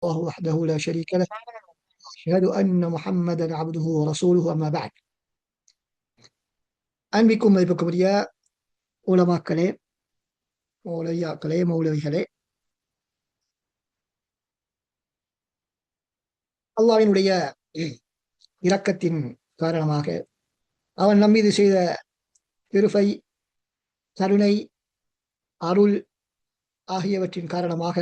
الله وحده لا شريك له أشهد أن محمدا عبده ورسوله أما بعد அன்பிக்கும் மதிப்புக்குரிய உலமாக்களே மௌலவியாக்களே மௌலவிகளே அல்லாஹ்வினுடைய இரக்கத்தின் காரணமாக அவன் நம்மீது செய்த கிருபை கருணை அருள் ஆகியவற்றின் காரணமாக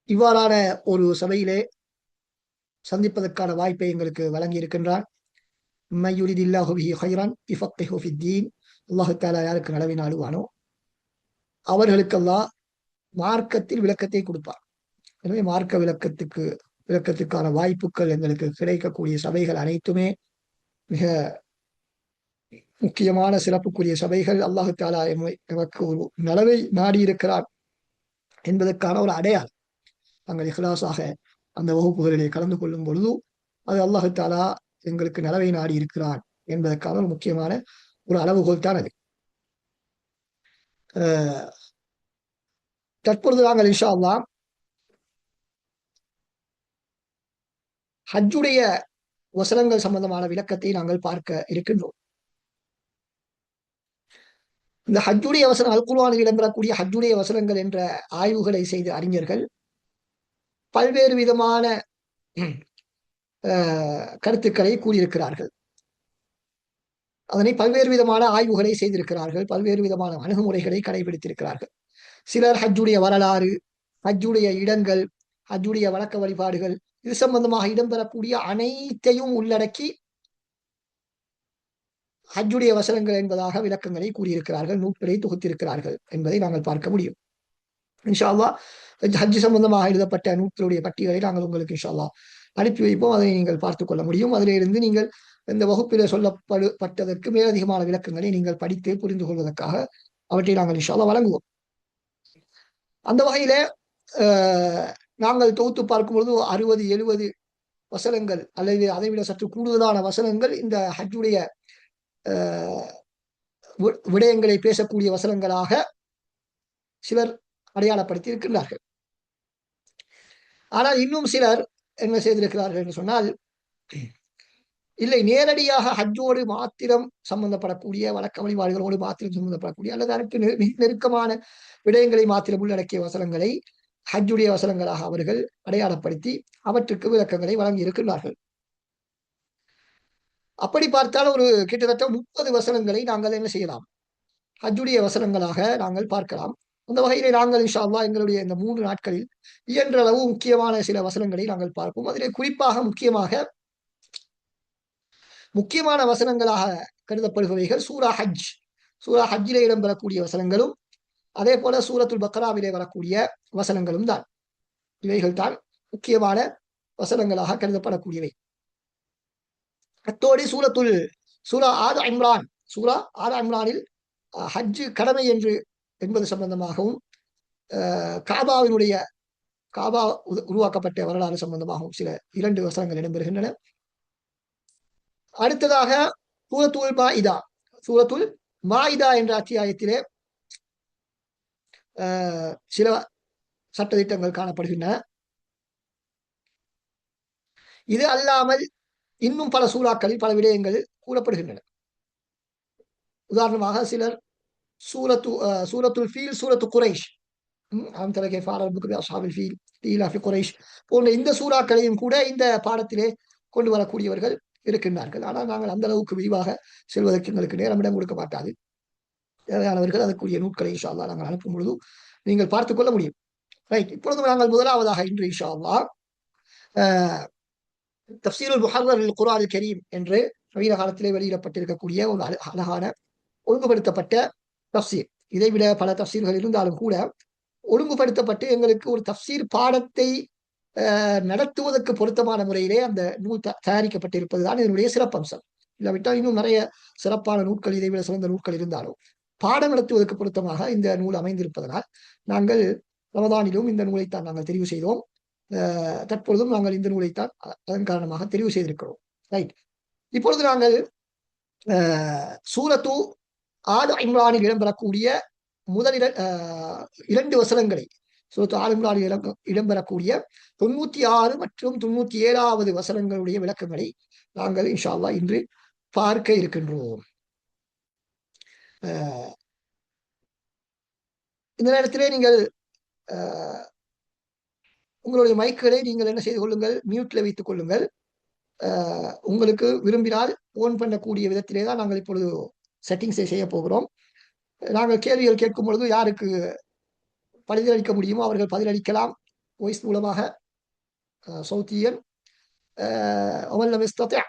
இவ்வாறான ஒரு சபையிலே சந்திப்பதற்கான வாய்ப்பை எங்களுக்கு வழங்கி இருக்கின்றான். அல்லாஹு தாலா யாருக்கு நலவை நாடுவானோ அவர்களுக்கெல்லாம் மார்க்கத்தில் விளக்கத்தை கொடுப்பார். எனவே மார்க்க விளக்கத்துக்கான வாய்ப்புகள் எங்களுக்கு கிடைக்கக்கூடிய சபைகள் அனைத்துமே மிக முக்கியமான சிறப்புக்குரிய சபைகள். அல்லாஹு தாலா எமக்கு ஒரு நலவை நாடி இருக்கிறார் என்பதற்கான ஒரு அடையாளம். நாங்கள் இஹ்லாஸாக அந்த வகுப்புகளிலே கலந்து கொள்ளும் பொழுது அது அல்லாஹு தாலா எங்களுக்கு நலவை நாடி இருக்கிறான் என்பதற்கான ஒரு முக்கியமான ஒரு அளவுகோல் தான் அது. தற்பொழுது நாங்கள் இன்ஷா அல்லாஹ் ஹஜ்ஜுடைய வசனங்கள் சம்பந்தமான விளக்கத்தை நாங்கள் பார்க்க இருக்கின்றோம். இந்த ஹஜ்ஜுடைய வசனம் அல் குர்ஆனில் இடம்பெறக்கூடிய ஹஜ்ஜுடைய வசனங்கள் என்ற ஆய்வுகளை செய்த அறிஞர்கள் பல்வேறு விதமான கருத்துக்களை கூறியிருக்கிறார்கள். அதனை பல்வேறு விதமான ஆய்வுகளை செய்திருக்கிறார்கள், பல்வேறு விதமான அணுகுமுறைகளை கடைபிடித்திருக்கிறார்கள். சிலர் ஹஜ்ஜுடைய வரலாறு, ஹஜ்ஜுடைய இடங்கள், ஹஜ்ஜுடைய வழக்க வழிபாடுகள் இது சம்பந்தமாக இடம்பெறக்கூடிய அனைத்தையும் உள்ளடக்கி ஹஜ்ஜுடைய வசனங்கள் என்பதாக விளக்கங்களை கூறியிருக்கிறார்கள், நூல்களை தொகுத்திருக்கிறார்கள் என்பதை நாங்கள் பார்க்க முடியும். இன்ஷா அல்லாஹ் ஹஜ் சம்பந்தமாக எழுதப்பட்ட நூல்களுடைய பட்டியலை நாங்கள் உங்களுக்கு இன்ஷா அல்லாஹ் அனுப்பி வைப்போம். அதை நீங்கள் பார்த்துக் கொள்ள முடியும். அதிலிருந்து நீங்கள் இந்த வகுப்பிலே சொல்லப்பட்டதற்கு மேலதிகமான விளக்கங்களை நீங்கள் படித்து புரிந்து கொள்வதற்காக அவற்றை நாங்கள் இன்ஷா அல்லாஹ் வழங்குவோம். அந்த வகையிலே நாங்கள் தொகுத்து பார்க்கும்பொழுது 60-70 வசனங்கள் அல்லது அதைவிட சற்று கூடுதலான வசனங்கள் இந்த ஹஜ்ஜுடைய விடயங்களை பேசக்கூடிய வசனங்களாக சிலர் அடையாளப்படுத்தி இருக்கின்றார்கள். ஆனால் இன்னும் சிலர் என்ன செய்திருக்கிறார்கள் என்று சொன்னால், இல்லை, நேரடியாக ஹஜ்ஜோடு மாத்திரம் சம்பந்தப்படக்கூடிய வழக்க வழிபாடுகளோடு மாத்திரம் சம்பந்தப்படக்கூடிய அல்லது அதற்கு நெருக்கமான விடயங்களை மாத்திரம் உள்ளடக்கிய வசனங்களை ஹஜ்ஜுடைய வசனங்களாக அவர்கள் அடையாளப்படுத்தி அவற்றுக்கு விளக்கங்களை வழங்கி இருக்கின்றார்கள். அப்படி பார்த்தால் ஒரு கிட்டத்தட்ட 30 வசனங்களை நாங்கள் என்ன செய்யலாம், ஹஜ்ஜுடைய வசனங்களாக நாங்கள் பார்க்கலாம். அந்த வகையிலே நாங்கள் இன்ஷா அல்லாஹ் எங்களுடைய இந்த 3 நாட்களில் இயன்ற அளவு முக்கியமான சில வசனங்களை நாங்கள் பார்ப்போம். அதிலே குறிப்பாக முக்கியமான வசனங்களாக கருதப்படுபவைகள் சூரா ஹஜ்ஜிலே இடம்பெறக்கூடிய வசனங்களும் அதே போல சூரத்துல் பக்ராவிலே வரக்கூடிய வசனங்களும் தான். இவைகள் தான் முக்கியமான வசனங்களாக கருதப்படக்கூடியவை. அத்தோடு சூரா ஆல் இம்ரானில் ஹஜ்ஜு கடமை என்பது சம்பந்தமாகவும் காபா உருவாக்கப்பட்ட வரலாறு சம்பந்தமாகவும் சில 2 வசனங்கள் இடம்பெறுகின்றன. அடுத்ததாக சூரத்துல் மாயிதா என்ற அத்தியாயத்திலே சில சட்டதிட்டங்கள் காணப்படுகின்றன. இது அல்லாமல் இன்னும் பல சூறாக்களில் பல விடயங்கள் கூறப்படுகின்றன. உதாரணமாக சிலர் சூரத்துல் ஃபீல், சூரத்து குரைஷ் போன்ற இந்த சூறாக்களையும் கூட இந்த பாடத்திலே கொண்டு வரக்கூடியவர்கள் இருக்கின்றார்கள். ஆனால் நாங்கள் அந்த அளவுக்கு விரிவாக செல்வதற்கு எங்களுக்கு நேரமிடம் கொடுக்க மாட்டாது. தேவையானவர்கள் அதற்குரிய நூட்களை இன்ஷா அல்லாஹ் நாங்கள் அனுப்பும் பொழுது நீங்கள் பார்த்துக் கொள்ள முடியும். ரைட், இப்பொழுது நாங்கள் முதலாவதாக இன்று இன்ஷா அல்லாஹ் தஃப்சீருல் முஹர்ரர் லில் குர்ஆனில் கரீம் என்று நவீன காலத்திலே வெளியிடப்பட்டிருக்கக்கூடிய ஒரு அழகான ஒழுங்குபடுத்தப்பட்ட தஃப்சீர். இதைவிட பல தஃப்சீர்கள் இருந்தாலும் கூட ஒழுங்குபடுத்தப்பட்டு எங்களுக்கு ஒரு தஃப்சீர் பாடத்தை நடத்துவதற்கு பொருத்தமான முறையிலே அந்த நூல் தயாரிக்கப்பட்டிருப்பதுதான் இதனுடைய சிறப்பம்சம். இல்லாவிட்டால் இன்னும் நிறைய சிறப்பான நூல்கள், இதைவிட சிறந்த நூல்கள் இருந்தாலும் பாடம் நடத்துவதற்கு பொருத்தமாக இந்த நூல் அமைந்திருப்பதனால் நாங்கள் ரமதானிலும் இந்த நூலைத்தான் நாங்கள் தெரிவு செய்தோம். தற்பொழுதும் நாங்கள் இந்த நூலைத்தான் அதன் காரணமாக தெரிவு செய்திருக்கிறோம். ரைட், இப்பொழுது நாங்கள் சூரத்து ஆல் இம்ரானில் இடம்பெறக்கூடிய முதல் 2 வசனங்களை சூரத்து ஆல் இம்ரானில் இடம்பெறக்கூடிய 96 மற்றும் 97வது வசனங்களுடைய விளக்கங்களை நாங்கள் இன்ஷா அல்லாஹ் இன்று பார்க்க இருக்கின்றோம். இந்த நேரத்திலே நீங்கள் உங்களுடைய மைக்குகளை நீங்கள் என்ன செய்து கொள்ளுங்கள், மியூட்ல வைத்துக் கொள்ளுங்கள். உங்களுக்கு விரும்பினால் ஓன் பண்ணக்கூடிய விதத்திலே தான் நாங்கள் இப்பொழுது செட்டிங்ஸை செய்ய போகிறோம். நாங்கள் கேள்விகள் கேட்கும் பொழுது யாருக்கு பதிலளிக்க முடியுமோ அவர்கள் பதிலளிக்கலாம் வாய்ஸ் மூலமாக صوتيا. ومن لم يستطع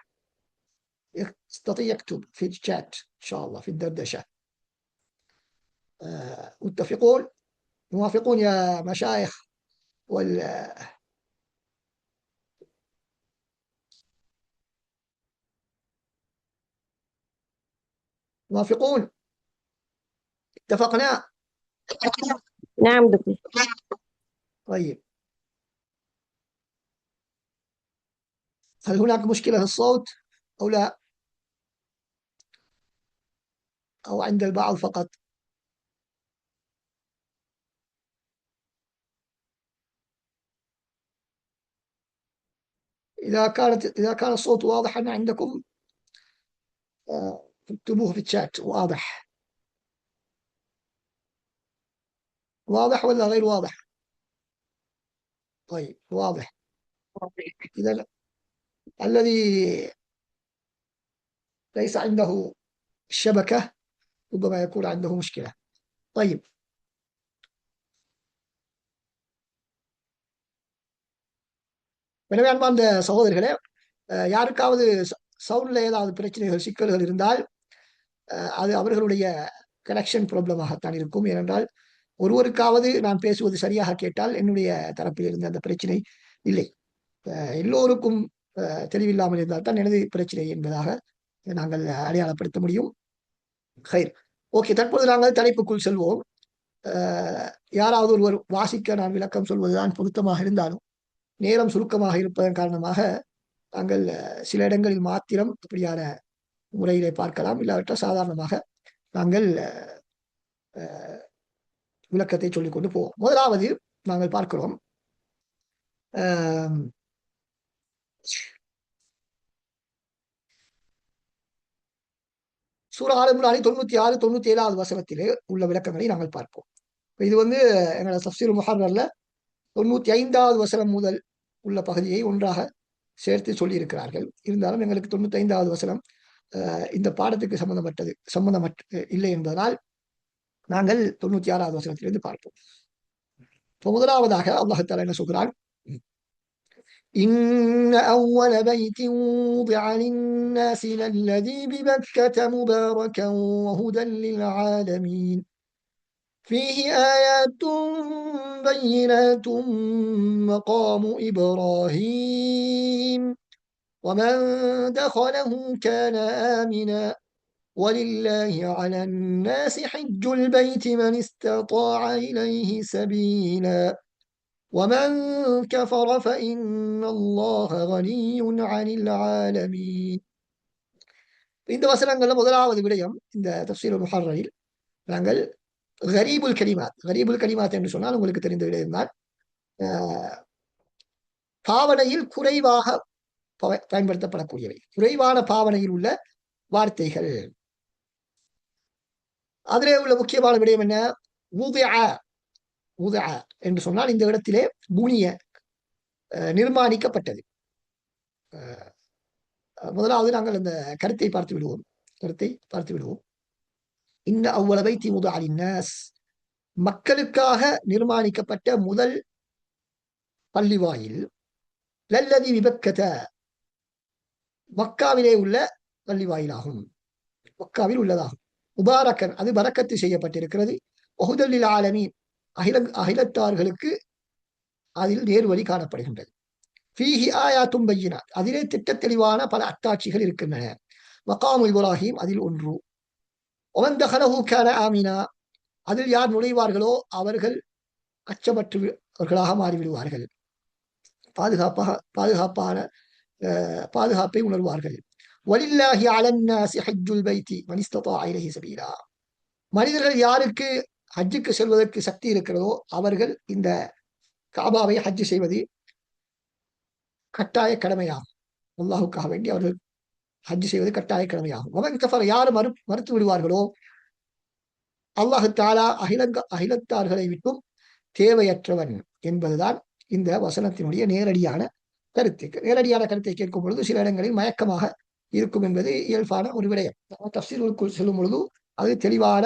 يكتب في الشات ان شاء الله في الدردشه. متفقون موافقون يا مشايخ موافقون؟ اتفقنا؟ نعم دكتور. طيب، هل هناك مشكلة في الصوت أو لا؟ أو عند البعض فقط؟ إذا كان الصوت واضحا عندكم اكتبوه في الشات. واضح ولا غير واضح؟ طيب واضح. إذا الذي ليس عنده الشبكة ربما يكون عنده مشكلة. طيب، எனவே அன்பார்ந்த சகோதரர்களே, யாருக்காவது சவுண்ட்ல ஏதாவது பிரச்சனைகள் சிக்கல்கள் இருந்தால் அது அவர்களுடைய கனெக்ஷன் ப்ராப்ளமாகத்தான் இருக்கும். ஏனென்றால் ஒருவருக்காவது நான் பேசுவது சரியாக கேட்டால் என்னுடைய தரப்பில் இருந்து அந்த பிரச்சனை இல்லை. எல்லோருக்கும் தெளிவில்லாமல் இருந்தால் தான் எனது பிரச்சனை என்பதாக நாங்கள் அடையாளப்படுத்த முடியும். ஓகே, தற்போது நாங்கள் தலைப்புக்குள் செல்வோம். யாராவது ஒருவர் வாசிக்க நான் விளக்கம் சொல்வதுதான் பொருத்தமாக இருந்தாலும் நேரம் சுருக்கமாக இருப்பதன் காரணமாக நாங்கள் சில இடங்களில் மாத்திரம் இப்படியான முறையிலே பார்க்கலாம். இல்லாவிட்டால் சாதாரணமாக நாங்கள் விளக்கத்தை சொல்லிக் கொண்டு போவோம். முதலாவது நாங்கள் பார்க்கிறோம், சூரா ஆல் இம்ரான் 96, 97வது வசனத்திலே உள்ள விளக்கங்களை நாங்கள் பார்ப்போம். இது எங்களோட தஃப்சீர் முஹர்ரர்ல 95வது வசனம் முதல் உள்ள பகுதியை ஒன்றாக சேர்த்து சொல்லி இருக்கிறார்கள். இருந்தாலும் எங்களுக்கு 95வது வசனம் இந்த பாடத்துக்கு சம்பந்தமற்ற இல்லை என்பதனால் நாங்கள் 96வது வசனத்திலிருந்து பார்ப்போம். முதலாவதாக அல்லாஹ் தஆலா என்ன சொல்கிறான்? إن أول بيت وضع للناس للذي ببكة مباركا وهدى للعالمين فيه آيات بينات مقام إبراهيم ومن دخله كان آمنا ولله على الناس حج البيت من استطاع إليه سبيلا ومن كفر فإن الله غني عن العالمين. இந்த வசனங்கள்ல முதலாவது விடயம், இந்த தஃப்சீர் முஹர்ரரில் நாங்கள் கரீபுல் கலிமாத் என்று சொன்னால் உங்களுக்கு தெரிந்த விடயம் தான். பாவனையில் குறைவாக பயன்படுத்தப்படக்கூடியவை, குறைவான பாவனையில் உள்ள வார்த்தைகள். அதிலே உள்ள முக்கியமான விடயம் என்ன? உதா என்று சொன்னால் இந்த இடத்திலே புனிய நிர்மாணிக்கப்பட்டது. முதலாவது நாங்கள் அந்த கருத்தை பார்த்து விடுவோம். இன்ன அவ்வள பைத்தி முதா லின்னாஸ், மக்களுக்காக நிர்மாணிக்கப்பட்ட முதல் பள்ளிவாயில், லல்லதி விபக்கத, மக்காவிலே உள்ள பள்ளிவாயிலாகும், மக்காவில் உள்ளதாகும். முபாரக்கன், அது பரக்கத்து செய்யப்பட்டிருக்கிறது. வஹுதல் ஆலமீன், அகிலத்தார்களுக்கு அதில் நேர்வழி காணப்படுகின்றது. ஃபீஹி ஆயாத்தும் பையினாத், அதிலே திட்ட தெளிவான பல அத்தாட்சிகள் இருக்கின்றன. மகாமு இப்ராஹிம் அதில் ஒன்று. ஒமன் தஹலஹு கான ஆமினா, அதில் யார் நுழைவார்களோ அவர்கள் அச்சமற்றவர்களாக மாறிவிடுவார்கள், பாதுகாப்பை உணர்வார்கள். வலில்லாஹி அலன்னாஸி ஹஜ்ஜுல் பைத்தி மன் இஸ்ததா இலைஹி சபீலா, மனிதர்கள் யாருக்கு ஹஜ்ஜுக்கு செல்வதற்கு சக்தி இருக்கிறதோ அவர்கள் இந்த காபாவை ஹஜ்ஜு செய்வது கட்டாய கடமையாகும். அல்லாஹுக்காக வேண்டி அவர்கள் ஹஜ்ஜு செய்வது கட்டாய கடமையாகும். அவன் கஃபர் யார் மறுத்து விடுவார்களோ அல்லாஹு தாலா அகிலத்தார்களை விட்டும் தேவையற்றவன் என்பதுதான் இந்த வசனத்தினுடைய நேரடியான கருத்து. நேரடியான கருத்தை கேட்கும் பொழுது சில இடங்களில் மயக்கமாக இருக்கும் என்பது இயல்பான ஒரு விடயம். தஃசீருக்குள் செல்லும் பொழுது அது தெளிவான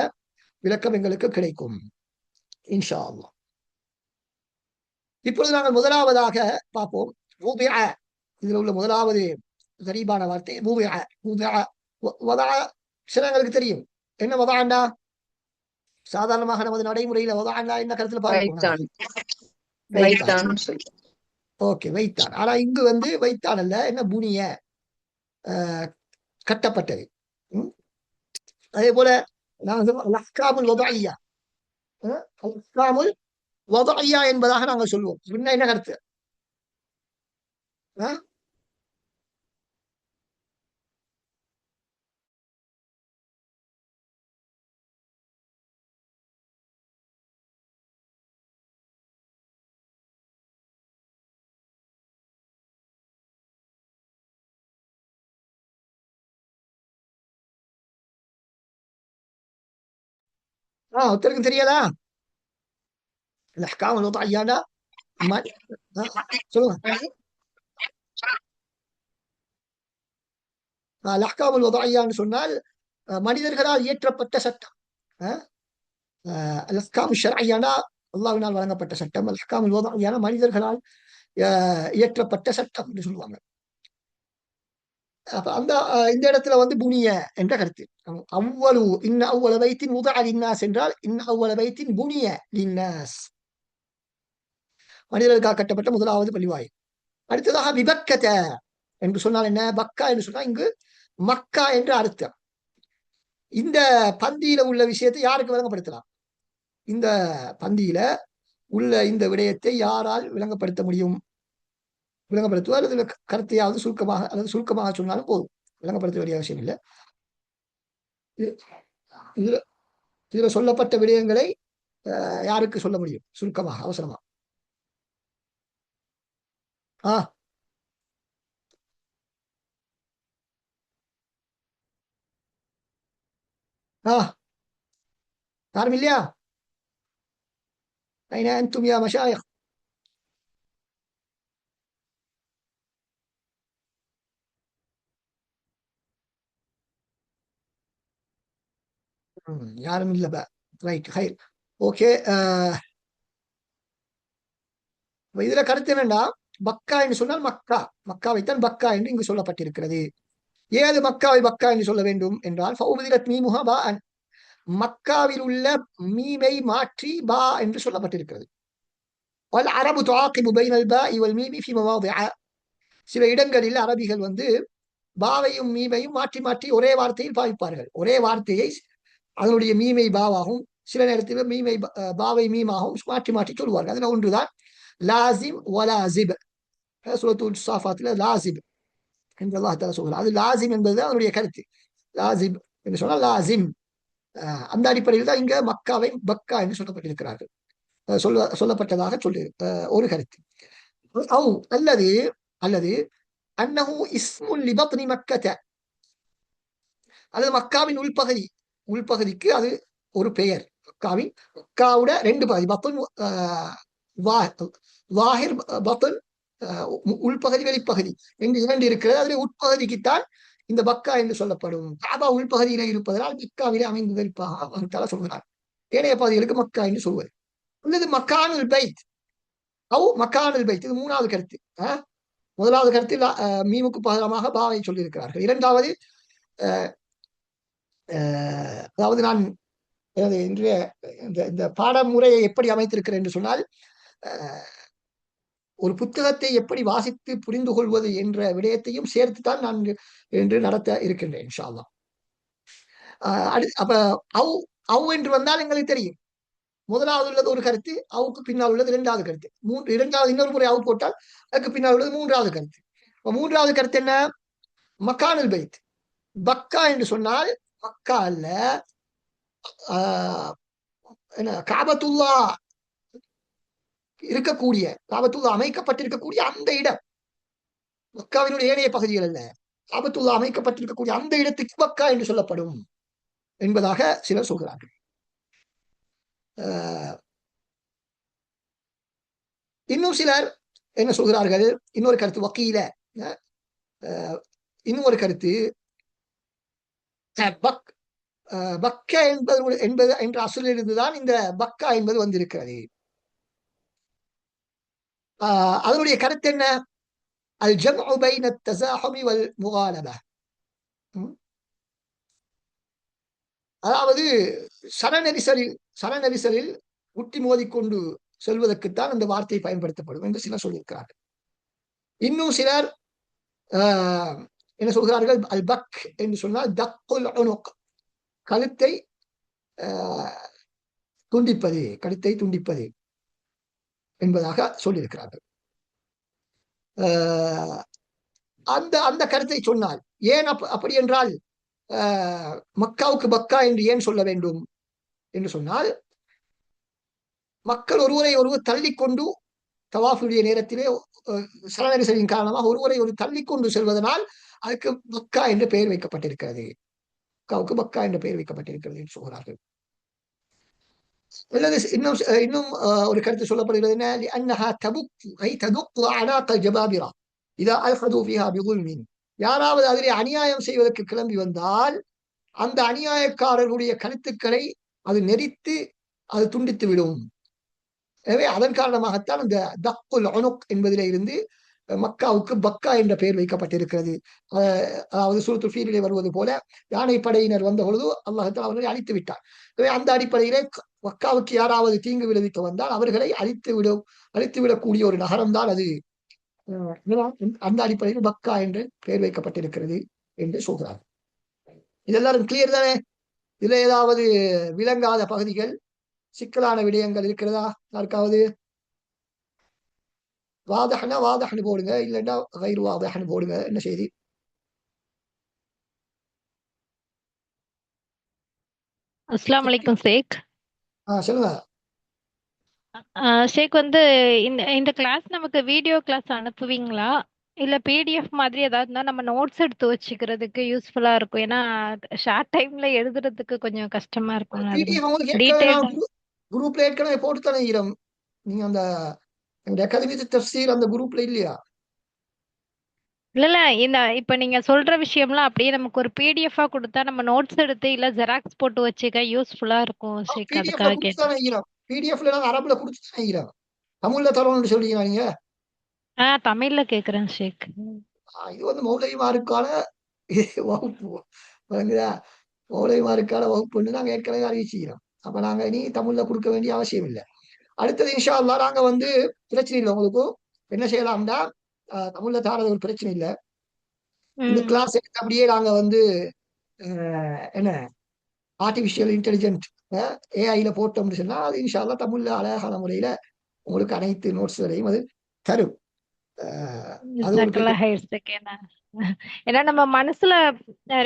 விளக்கம் எங்களுக்கு கிடைக்கும் இன்ஷா அல்லாஹ். இப்பொழுது நாங்கள் முதலாவதாக பார்ப்போம். இதுல உள்ள முதலாவது கரீபான வார்த்தை சிலங்களுக்கு தெரியும் என்ன வதாண்டா. சாதாரணமாக நமது நடைமுறையில வதாண்டா என்ன கருத்துல பார்ப்போம். ஓகே, வைத்தான். ஆனா இங்கு வைத்தான் அல்ல, என்ன புனிய கட்டப்பட்டது. அதே போல அஹ்காமுல் வதஇய்யா அஹ்காமுல் வதஇய்யா என்பதாக நாங்கள் சொல்லுவோம். என்ன கருத்து? ஒருத்தருக்கு தெரியாதா அஹ்காமுல் வதஇய்யானா? சொல்லுங்க. அஹ்காமுல் வதஇய்யான்னு சொன்னால் மனிதர்களால் இயற்றப்பட்ட சட்டம். அஹ்காமு ஷர்இய்யானா அல்லாஹ்வினால் வழங்கப்பட்ட சட்டம். அஹ்காமுல் வதஇய்யானா மனிதர்களால் இயற்றப்பட்ட சட்டம் என்று சொல்லுவாங்க. அப்ப இந்த இடத்துல புனிய என்ற கருத்து. அவ்வளவு இன்ன அவ்வளவு வைத்தின் உதஅ லின்னாஸ் என்றால் இன்ன அவ்வளவு வைத்தின் புனிய லின்னாஸ், மனிதர்களுக்காக கட்டப்பட்ட முதலாவது பள்ளிவாயில். அடுத்ததாக விபக்கத என்று சொன்னால் என்ன? பக்கா என்று சொன்னால் இங்கு மக்கா என்று அர்த்தம். இந்த பந்தியில உள்ள விஷயத்தை யாருக்கு விளங்கப்படுத்தலாம்? இந்த பந்தியில உள்ள இந்த விடயத்தை யாரால் விளங்கப்படுத்த முடியும்? விளங்கப்படுத்துவோ அல்லது கருத்தையாவது சுருக்கமாக சொன்னாலும் போதும், விளங்கப்படுத்த வேண்டிய அவசியம் இல்லை. இதுல சொல்லப்பட்ட விடயங்களை யாருக்கு சொல்ல முடியும் சுருக்கமாக, அவசரமா? யாரும் இல்லையா? أين أنتم يا مشايخ؟ யாரும் இல்ல பா. ரைட், ஹைர், ஓகே. இதுல கருத்து என்னன்னா, பக்கா என்று சொன்னால் மக்கா, மக்காவைத்தான் பக்கா என்று இங்கு சொல்லப்பட்டிருக்கிறது. ஏது மக்காவை பக்கா என்று சொல்ல வேண்டும் என்றால் மக்காவில் உள்ள மீமை மாற்றி பா என்று சொல்லப்பட்டிருக்கிறது. அரபு துஆகிபு பைனல் பாஇ வல் மீமி ஃபீ மவாதிஅ. சில இடங்களில் அரபிகள் பாவையும் மீமையும் மாற்றி மாற்றி ஒரே வார்த்தையில் பாவிப்பார்கள். ஒரே வார்த்தையை அதனுடைய மீமை பாவாகவும் சில நேரத்தில் மீமை பாவை மீமாகவும் மாற்றி மாற்றி சொல்வார்கள். அதுல ஒன்றுதான் லாசிம் வலாசிப். சூரத்துல் சாஃபாத்துல லாசிப் என்று அல்லாஹ் தஆலா சொல்கிறார். அது லாசிம் என்பது அதனுடைய கருத்து. லாசிப் என்று சொன்னால் லாசிம். அந்த அடிப்படையில் தான் இங்க மக்காவை பக்கா என்று சொல்லப்பட்டிருக்கிறார்கள், சொல்லப்பட்டதாக சொல்லி ஒரு கருத்து. அல்லது அல்லது அன்னஹு இஸ்முல் லிபத்னி மக்கத, அல்லது மக்காவின் உள்பகுதிக்கு அது ஒரு பெயர். மக்காவோட ரெண்டு பகுதி, பத்தன் வாஹிர் பத்தன், உள்பகுதி வெளிப்பகுதி என்று இரண்டு இருக்கிறது. அதில் உட்பகுதிக்குத்தான் இந்த பக்கா என்று சொல்லப்படும். காபா உள்பகுதியில இருப்பதனால் மக்காவிலே அமைந்திருப்பாக சொல்கிறார். ஏனைய பகுதிகளுக்கு மக்கா என்று சொல்வது. அல்லது மக்கானுல் பைத் மக்கானுல் பைத், இது மூணாவது கருத்து. முதலாவது கருத்தில் மீமுக்கு பகரமாக பாவை சொல்லியிருக்கிறார்கள். இரண்டாவது, அதாவது நான் இன்றைய இந்த பாடமுறையை எப்படி அமைத்திருக்கிறேன் என்று சொன்னால், ஒரு புத்தகத்தை எப்படி வாசித்து புரிந்து கொள்வது என்ற விடயத்தையும் சேர்த்துத்தான் நான் என்று நடத்த இருக்கின்றேன் இன்ஷா அல்லாஹ். அப்ப அவு என்று வந்தால் எங்களுக்கு தெரியும், முதலாவது உள்ளது ஒரு கருத்து, அவுக்கு பின்னால் உள்ளது இரண்டாவது கருத்து. இரண்டாவது இன்னொரு முறை அவு போட்டால் அதுக்கு பின்னால் உள்ளது மூன்றாவது கருத்து. மூன்றாவது கருத்து என்ன? மக்கானுல் பைத். பக்கா என்று சொன்னால் மக்கா அல்ல, என்ன காபத்துல்லா இருக்கக்கூடிய, காபத்துல்லா அமைக்கப்பட்டிருக்கக்கூடிய அந்த இடம், மக்காவினுடைய ஏனைய பகுதிகள் அல்ல, காபத்துல்லா அமைக்கப்பட்டிருக்கக்கூடிய அந்த இடத்துக்கு மக்கா என்று சொல்லப்படும் என்பதாக சிலர் சொல்கிறார்கள். அஹ் இன்னும் சிலர் என்ன சொல்கிறார்கள், இன்னொரு கருத்து வக்கீல, அஹ் இன்னொரு கருத்து, பக் பக்க என்பது என்பது என்ற அசலிலிருந்துதான் இந்த பக்கா என்பது வந்திருக்கிறது. அதனுடைய கருத்து என்ன? அல் ஜம்உ பைன தஸாஹுமி வல் முகாலபா. அதாவது சரநெரிசலில் சரநெரிசலில் முட்டி மோதிக்கொண்டு செல்வதற்குத்தான் அந்த வார்த்தை பயன்படுத்தப்படும் என்று சிலர் சொல்லியிருக்கிறார்கள். இன்னும் சிலர் என்ன சொல்கிறார்கள், அல் பக் என்று சொன்னால் தக்குல் உனுக், கழுத்தை துண்டிப்பது, கழுத்தை துண்டிப்பது என்பதாக சொல்லியிருக்கிறார்கள். அந்த அந்த கருத்தை சொன்னால் ஏன் அப்படி என்றால் மக்காவுக்கு பக்கா என்று ஏன் சொல்ல வேண்டும் என்று சொன்னால், மக்கள் ஒருவரை ஒருவர் தள்ளிக்கொண்டு தவாஃபுடைய நேரத்திலே சரணரிசலின் காரணமாக ஒருவரை ஒரு தள்ளிக்கொண்டு செல்வதனால் அதுக்கு மக்கா என்று பெயர் வைக்கப்பட்டிருக்கிறது, மக்காவுக்கு மக்கா என்ற பெயர் வைக்கப்பட்டிருக்கிறது என்று சொல்கிறார்கள். அல்லது இன்னும் இன்னும் ஒரு கருத்து சொல்லப்படுகிறது என்ன, لأنها تبق أي تدق أعناق الجبابرة إذا ألحدوا فيها بظلم. யாராவது அதிலே அநியாயம் செய்வதற்கு கிளம்பி வந்தால் அந்த அநியாயக்காரர்களுடைய கருத்துக்களை அது நெரித்து அது துண்டித்து விடும். எனவே அதன் காரணமாகத்தான் இந்த தக்குல் உனுக் என்பதிலே இருந்து மக்காவுக்கு பக்கா என்ற பெயர் வைக்கப்பட்டிருக்கிறது. அதாவது சூரத்துல் ஃபீலிலே வருவது போல யானை படையினர் வந்த பொழுது அல்லாஹ் அவர்களை அழித்து விட்டார். எனவே அந்த அடிப்படையிலே மக்காவுக்கு யாராவது தீங்கு விளைவிக்க வந்தால் அவர்களை அழித்து விடக்கூடிய ஒரு நகரம் தான் அது. அந்த அடிப்படையில் மக்கா என்று பெயர் வைக்கப்பட்டிருக்கிறது என்று சொல்கிறார். இதெல்லாரும் கிளியர் தானே? இதுல ஏதாவது விளங்காத பகுதிகள், சிக்கலான விடயங்கள் இருக்கிறதா யாருக்காவது? வாதஹ்னா வாதஹ்னு போடுங்க, இல்லைன்னா கைரு வாதஹ்னு போடுங்க. என்ன செய்தி? அஸ்ஸலாமு அலைக்கும் ஷேக். சொல்லுங்க. ஷேக் இந்த இந்த கிளாஸ் நமக்கு வீடியோ கிளாஸ் அனுப்புவீங்களா? இல்ல பிடிஎஃப் மாதிரி ஏதாவது இருந்தா நம்ம நோட்ஸ் எடுத்து வச்சுக்கிறதுக்கு யூஸ்ஃபுல்லா இருக்கும். ஏன்னா ஷார்ட் டைம்ல எழுதுறதுக்கு கொஞ்சம் கஷ்டமா இருக்கும். அதுதான் பிடிஎஃப் உங்களுக்கு ஏற்கனவே டீடைல்டா. நான் குரூப்ல ஏற்கனவே போட்டு தானே ஈரம். நீங்க அந்த அகாடமி தஃப்சீர் அந்த குரூப்ல இல்லையா? இல்ல இல்ல, இந்த இப்ப நீங்க சொல்ற விஷயம்லாம் அப்படியே நமக்கு ஒரு பிடிஎஃபா கொடுத்தா நம்ம நோட்ஸ் எடுத்து இல்ல ஜெராக்ஸ் போட்டு வச்சுக்க யூஸ்ஃபுல்லா இருக்கும் ஷேக். பிடிஎஃப்ல அதுக்காக கொடுத்து கேட்டேன். தானே ஈரம். பிடிஎஃப்ல நான் அரபுல கொடுத்து தானே ஈரம். தமிழ்ல தரோம்னு சொல்றீங்க நீங்க. தமிழ்ல கேக்குறேன் ஷேக். இது மௌலவிமாருக்கான வகுப்பு வழங்குதா? மௌலவிமாருக்கான வகுப்புன்னு நாங்க ஏற்கனவே அறிவிச்சுக்கிறோம். அப்ப நாங்க இனி தமிழ்ல கொடுக்க வேண்டிய அவசியம் இல்லை. அடுத்தது இன்ஷா அல்லாஹ் நாங்க பிரச்சனை இல்லை உங்களுக்கு. என்ன செய்யலாம்னா, தமிழ்ல தாரது ஒரு பிரச்சனை இல்லை. இந்த கிளாஸ் எடுத்து அப்படியே நாங்க என்ன ஆர்டிபிஷியல் இன்டெலிஜென்ட் ஏஐல போட்டோம்னு சொன்னா அது இன்ஷா அல்லாஹ் தமிழ்ல அழகான முறையில உங்களுக்கு அனைத்து நோட்ஸ்களையும் அது தரும். அது ஒரு பெரிய ஏன்னா நம்ம மனசுல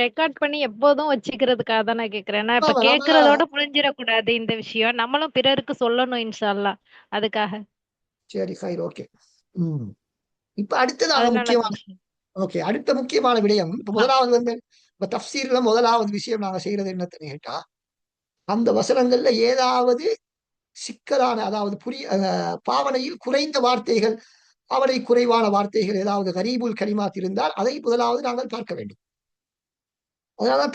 ரெக்கார்ட் பண்ணி எப்போதும் வச்சுக்கிறதுக்காக தான் நான் கேக்குறேன். நான் இப்ப நாம கேக்குறதோட புரிஞ்சிடக்கூடாது இந்த விஷயம். நம்மளும் பிறருக்கு சொல்லணும் இன்ஷா அல்லாஹ். அதுக்காக. சரி ஹைர் ஓகே. இப்ப அடுத்ததாக அதனால முக்கியமான தான். ஓகே அடுத்த முக்கியமான விடயம், இப்ப முதலாவது இப்ப தஃப்சீர்ல முதலாவது விஷயம் நாங்க செய்யறது என்னன்னு கேட்டா, அந்த வசனங்கள்ல ஏதாவது சிக்கலான, அதாவது பாவனையில் குறைந்த வார்த்தைகள், பாவனை குறைவான வார்த்தைகள், ஏதாவது கரீபுல் கலிமாத் இருந்தால் அதை முதலாவது நாங்கள் பார்க்க வேண்டும். அதனாலதான்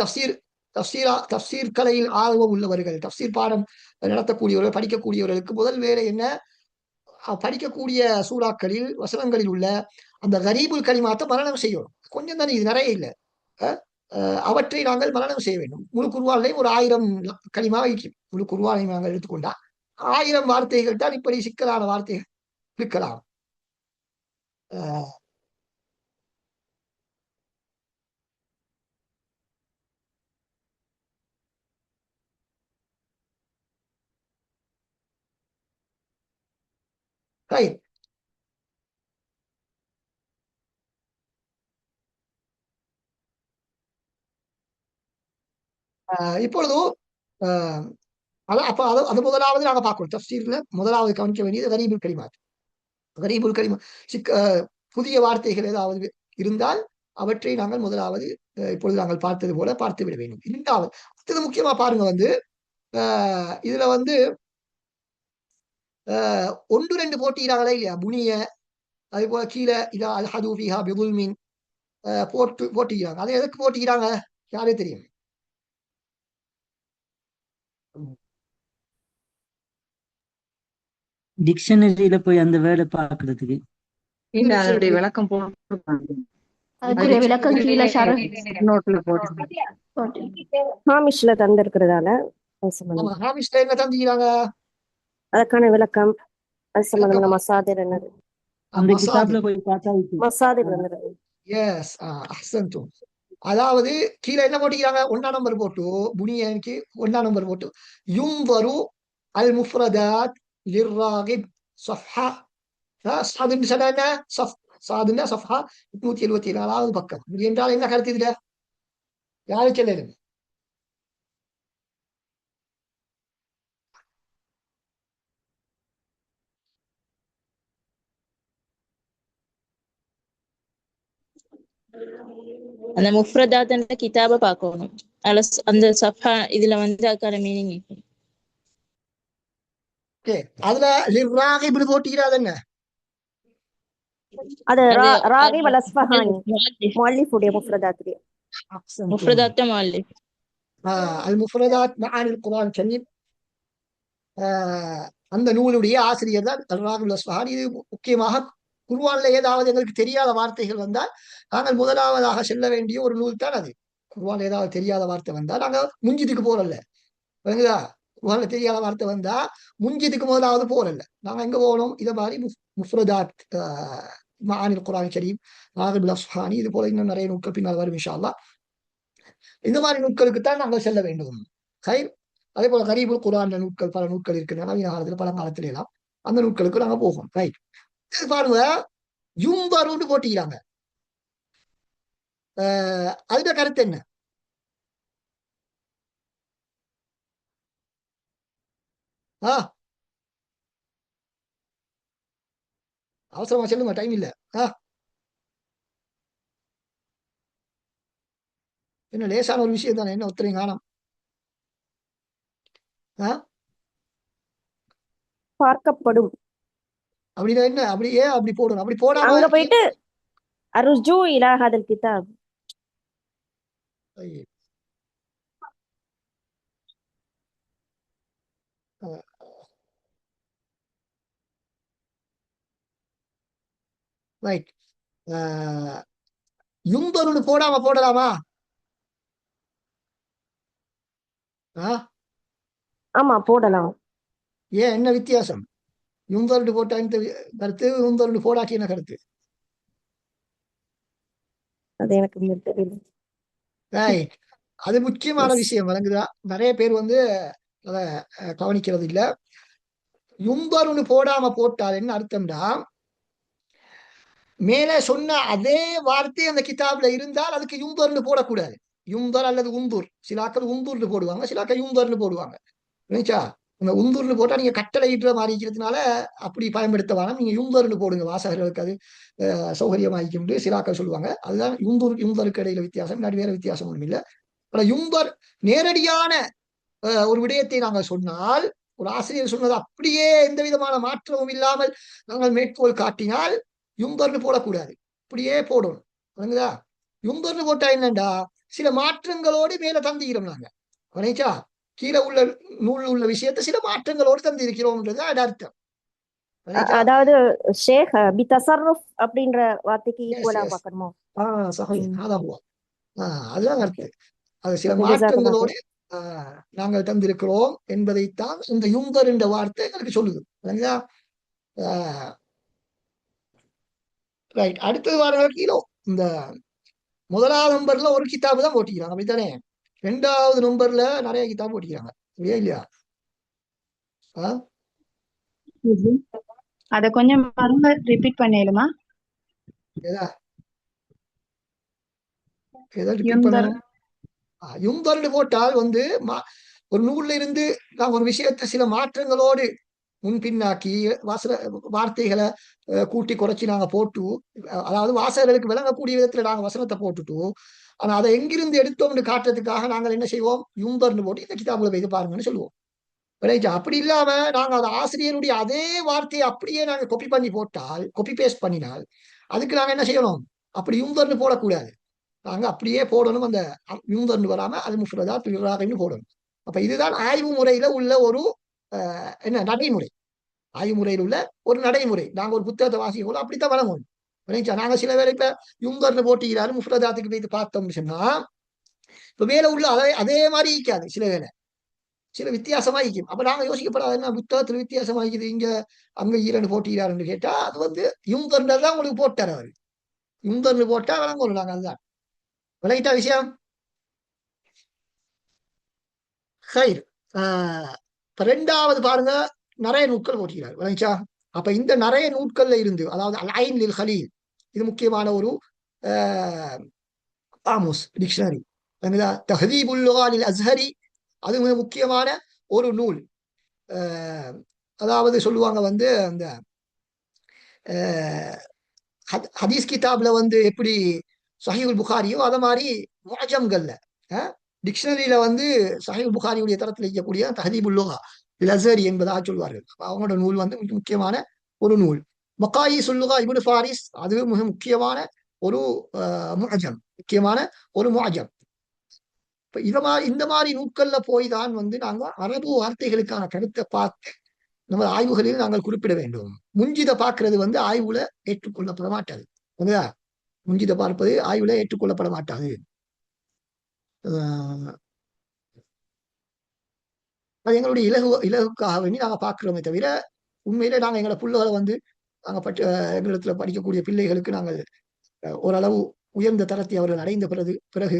தஃப்சீர் கலையில் ஆர்வம் உள்ளவர்கள், தஃப்சீர் பாடம் நடத்தக்கூடியவர்கள், படிக்கக்கூடியவர்களுக்கு முதல் வேலை என்ன, படிக்கக்கூடிய சூறாக்களில் வசனங்களில் உள்ள அந்த கரீபுல் கலிமாத்தை மரணம் செய்யணும். கொஞ்சம் தானே, இது நிறைய இல்லை. அவற்றை நாங்கள் மரணம் செய்ய வேண்டும். முழு குர்ஆன்லையும் ஒரு 1000 கலிமா வைக்கும். முழு குர்ஆனையும் நாங்கள் எடுத்துக்கொண்டா 1000 வார்த்தைகள் தான் இப்படி சிக்கலான வார்த்தைகள் இருக்கலாம். இப்பொழுது அப்ப அது முதலாவது நாங்க பார்க்கணும். தஃசீர்ல முதலாவது கவனிக்க வேண்டியது கரீபுல் கலிமாத். கரீபுல் கலிமா புதிய வார்த்தைகள் ஏதாவது இருந்தால் அவற்றை நாங்கள் முதலாவது இப்பொழுது நாங்கள் பார்த்தது போல பார்த்து விட வேண்டும். இரண்டாவது அடுத்தது முக்கியமா பாருங்க இதுல ஒன்று ரெண்டு போட்டியிடாங்களே இல்லையா, புனிய அதே போல கீழே இதா அல் ஹதூஃபிஹா பிதுல்மின் போட்டிக்கிறாங்க. அதை எதுக்கு போட்டிக்கிறாங்க யாரே தெரியும்? டிக்ஷனரியில போய் அந்த வேர்டை பாக்குறதுக்கு. இல்ல அதனுடைய விளக்கம் போட்டிருப்பாங்க. அதுக்குரிய விளக்கம் கீழே நோட்ல போட்டு ஹாமிஷ்ல தந்திருக்கிறதால அது சம்பந்தமா ஹாமிஷ்ல என்ன தந்திக்கிறாங்க? அதுக்கான விளக்கம் அது சம்பந்தமான மசாதிர் என்னது, அந்த கிதாப்ல போய் பார்த்தா மசாதிர் என்னது. எஸ், அஹ்சன்தும். அதாவது கீழே என்ன போட்டிக்கிறாங்க? 1ஆம் நம்பர் போட்டு புனியனுக்கு 1ஆம் நம்பர் போட்டு யும்வரு அல் முஃப்ரதாத் லிர்ராகிப் சஃஹா சாதுன்னு சொன்னா என்ன? சாதுன்னா சஃஹா 174வது பக்கம். இது என்றால் என்ன கருத்து? இதுல யாரு சொல்லணும்? அந்த முஃப்ரதாத் என்ற கிதாபை பார்க்கணும். அந்த சஃபா இதுல அதுக்கான மீனிங். அதுல லிர்ராகிப்னு போட்டிக்கிறாது என்ன? அது ராகிப் அல் அஸ்ஃபஹானி முஅல்லிஃபுடைய முஃப்ரதாத்லயே முஃப்ரதாத் முஅல்லிஃப் அல் முஃப்ரதாத் மஆனில் குர்ஆன் கரீம், அந்த நூலுடைய ஆசிரியர் தான் அல் ராகிப் அல் அஸ்ஃபஹானி. இது முக்கியமாக குர்ஆன்ல ஏதாவது எங்களுக்கு தெரியாத வார்த்தைகள் வந்தால் நாங்கள் முதலாவதாக செல்ல வேண்டிய ஒரு நூல் தான் அது. குர்ஆன்ல ஏதாவது தெரியாத வார்த்தை வந்தால் நாங்க முஞ்சிதுக்கு போறல்ல, புரியுதா? குர்ஆன்ல தெரியாத வார்த்தை வந்தா முஞ்சிதுக்கு முதலாவது போறல்ல, நாங்க எங்க போகணும்? இதை மாதிரி முஃப்ரதாத் மஆனில் குர்ஆன் கரீம், ராகிப் அல் அஸ்ஃபஹானி, இது போல இன்னும் நிறைய நூல்கள் பின்னால் வரும் இன்ஷா அல்லாஹ். இந்த மாதிரி நூல்களுக்கு தான் நாங்கள் செல்ல வேண்டும். அதே போல கரீபுல் குர்ஆன் நூல்கள் பல நூல்கள் இருக்கு நவீன காலத்துல பழங்காலத்துல எல்லாம், அந்த நூல்களுக்கு நாங்க போகும். ரைட், பாருங்க யும்பருன்னு போட்டிக்கிறாங்க. அதுல கருத்து என்ன? அவசரமா சொல்லுங்க, டைம் இல்ல. என்ன லேசான ஒரு விஷயம் தானே, என்ன ஒத்துறீங்க காணும்? பார்க்கப்படும் அப்படின்னா என்ன? அப்படியே அப்படி போடணும். அப்படி போடாம அங்க போயிட்டு அர்ஜு இலா ஹாதல் கிதாப். ரைட், யும்பருன்னு போடாம போடலாமா? ஆமா போடலாம். ஏன், என்ன வித்தியாசம்? யும்பருன்னு போட்டா கருத்து, யும்பருன்னு போடாட்டி என்ன கருத்து? அது எனக்கு தெரியல. ரைட், அது முக்கியமான விஷயம் வழங்குதா. நிறைய பேர் அதை கவனிக்கிறது இல்ல. யும்பருன்னு போடாம போட்டால் என்ன அர்த்தம்னா, மேலே சொன்ன அதே வார்த்தை அந்த கிதாப்ல இருந்தால் அதுக்கு யும்பர்னு போடக்கூடாது. யும்பர் அல்லது உந்தூர், சிலாக்கள் உந்தூர்னு போடுவாங்க, சிலாக்கள் யும்பர்னு போடுவாங்க. நினைச்சா இந்த உந்தூர்னு போட்டா நீங்க கட்டளை இடுற மாதிரி இருக்கிறதுனால அப்படி பயன்படுத்த வேணாம், நீங்க யும்பர்னு போடுங்க, வாசகர்களுக்கு அது சௌகரியமாயிக்கிட்டு சிலாக்கள் சொல்லுவாங்க. அதுதான் யும்பருக்கு இடையில வித்தியாசம், இல்லாட்டி வேற வித்தியாசம் ஒன்றும் இல்லை. ஆனா யும்பர் நேரடியான ஒரு விடயத்தை நாங்கள் சொன்னால், ஒரு ஆசிரியர் சொன்னது அப்படியே எந்த விதமான மாற்றமும் இல்லாமல் நாங்கள் மேற்கோள் காட்டினால் யும்பர்னு போடக்கூடாது, இப்படியே போடணும். புரியுதா? யும்பர்னு போட்டா என்னண்டா, சில மாற்றங்களோடு மேல தந்திக்கிறோம் நாங்க. நினைச்சா கீழே உள்ள நூல் உள்ள விஷயத்தை சில மாற்றங்களோடு தந்திருக்கிறோம்ன்றது அர்த்தம். அதாவது ஷேக் பிதஸர்ருஃப் அப்படின்ற வார்த்தைக்கு ஈக்குவலா பார்க்கணுமா? அதுதான் அர்த்தம். அது சில மாற்றங்களோடு நாங்கள் தந்திருக்கிறோம் என்பதைத்தான் இந்த யும்பர் என்ற வார்த்தை எங்களுக்கு சொல்லுது. புரியுதா? ரைட், அடுத்தது வாரங்க கீழே இந்த முதலாவது நம்பர்ல ஒரு கிதாபு தான் போட்டிக்கிறாங்க, அப்படித்தானே? 2வது நம்பர்ல நிறைய கிதாபு போட்டிக்கிறாங்க, இல்லையா? இல்லையா? அத கொஞ்சம் ரிப்பீட் பண்ணிடுமா? யும்பர்னு போட்டால் ஒரு நூல்ல இருந்து நாங்க ஒரு விஷயத்தை சில மாற்றங்களோடு முன்பின்னாக்கி வார்த்தைகளை கூட்டி குறைச்சி நாங்க போட்டு அதாவது வாசகர்களுக்கு விளங்கக்கூடிய விதத்துல நாங்க வசனத்தை போட்டுட்டு ஆனா அதை எங்கிருந்து எடுத்தோம்னு காட்டுறதுக்காக நாங்கள் என்ன செய்வோம் யும்பர்னு போட்டு இந்த கிதாபுல வைத்து பாருங்கன்னு சொல்லுவோம். ரைட். அப்படி இல்லாம நாங்க அந்த ஆசிரியருடைய அதே வார்த்தையை அப்படியே நாங்க காப்பி பண்ணி போட்டால் காப்பி பேஸ்ட் பண்ணினால் அதுக்கு நாங்க என்ன செய்யணும்? அப்படி யும்பர்னு போடக்கூடாது. நாங்க அப்படியே போடணும். அந்த யும்பர்னு வராம அது முஃப்ரதா பிராகன்னு போடணும். அப்ப இதுதான் ஆய்வு முறையில உள்ள ஒரு என்ன நடைமுறை. ஆய்வு முறையில் உள்ள ஒரு நடைமுறை. நாங்க ஒரு புத்தகத்தை வாசிக்க போல அப்படித்தான் வழங்கணும். நாங்க சில வேலை இப்ப யும்பர்னு போட்டிக்கிறாரு முஃப்ரதாத்துக்கு போய் பார்த்தோம்னு சொன்னா இப்ப வேலை உள்ள அதே மாதிரி இருக்காது. சில வேலை சில வித்தியாசமா இருக்கும். அப்ப நாங்க யோசிக்கப்படாது என்ன புத்தகத்துல வித்தியாசமா இருக்குது இங்க அங்க ஈரண்டு போட்டிக்கிறாருன்னு கேட்டா அது வந்து யும்பர்ன்றதான் உங்களுக்கு போட்டார் அவரு. யும்பர்னு போட்டா வழங்கணும். நாங்க அதுதான் விளங்கிட்டா விஷயம். ஹைர். இப்ப ரெண்டாவது பாருங்க, நிறைய நூட்கள் போட்டிக்கிறார். விளங்கிச்சா? அப்ப இந்த நிறைய நூட்கள்ல இருந்து அதாவது அல்-ஐன் லில் ஹலீல் இது முக்கியமான ஒரு காமுஸ் டிக்ஷனரி. தஹதீபுல் லுகா லில் அஸ்ஹரி அது மிக முக்கியமான ஒரு நூல். அதாவது சொல்லுவாங்க வந்து அந்த ஹதீஸ் கிதாப்ல வந்து எப்படி சஹீஹுல் புகாரியோ அத மாதிரி முஅஜம்கள்ல டிக்ஷனரியில வந்து சஹீஹுல் புகாரியுடைய தரத்தில் இருக்கக்கூடிய தஹதீபுல் லுகா லில் அஸ்ஹரி என்பதாக சொல்வார்கள். அவங்களோட நூல் வந்து மிக முக்கியமான ஒரு நூல். மகாயிசுல் லுகா இப்னு ஃபாரிஸ் அது மிக முக்கியமான ஒரு முஅஜம், முக்கியமான ஒரு முஅஜம். இப்ப இந்த மாதிரி நூட்கள்ல போய் தான் வந்து நாங்க அரபு வார்த்தைகளுக்கான கருத்தை பார்த்து நம்ம ஆய்வுகளில் நாங்கள் குறிப்பிட வேண்டும். முஞ்சித பார்க்கிறது வந்து ஆய்வுல ஏற்றுக்கொள்ளப்பட மாட்டாது. முஞ்சித பார்ப்பது ஆய்வுல ஏற்றுக்கொள்ளப்பட மாட்டாது. அது எங்களுடைய இலகுக்காக வேண்டி நாங்க பார்க்கிறோமே தவிர உண்மையிலே நாங்க எங்களோட பிள்ளைகளை வந்து நாங்க எங்களிடத்துல படிக்கக்கூடிய பிள்ளைகளுக்கு நாங்கள் ஓரளவு உயர்ந்த தரத்தை அவர்கள் அடைந்த பிறகு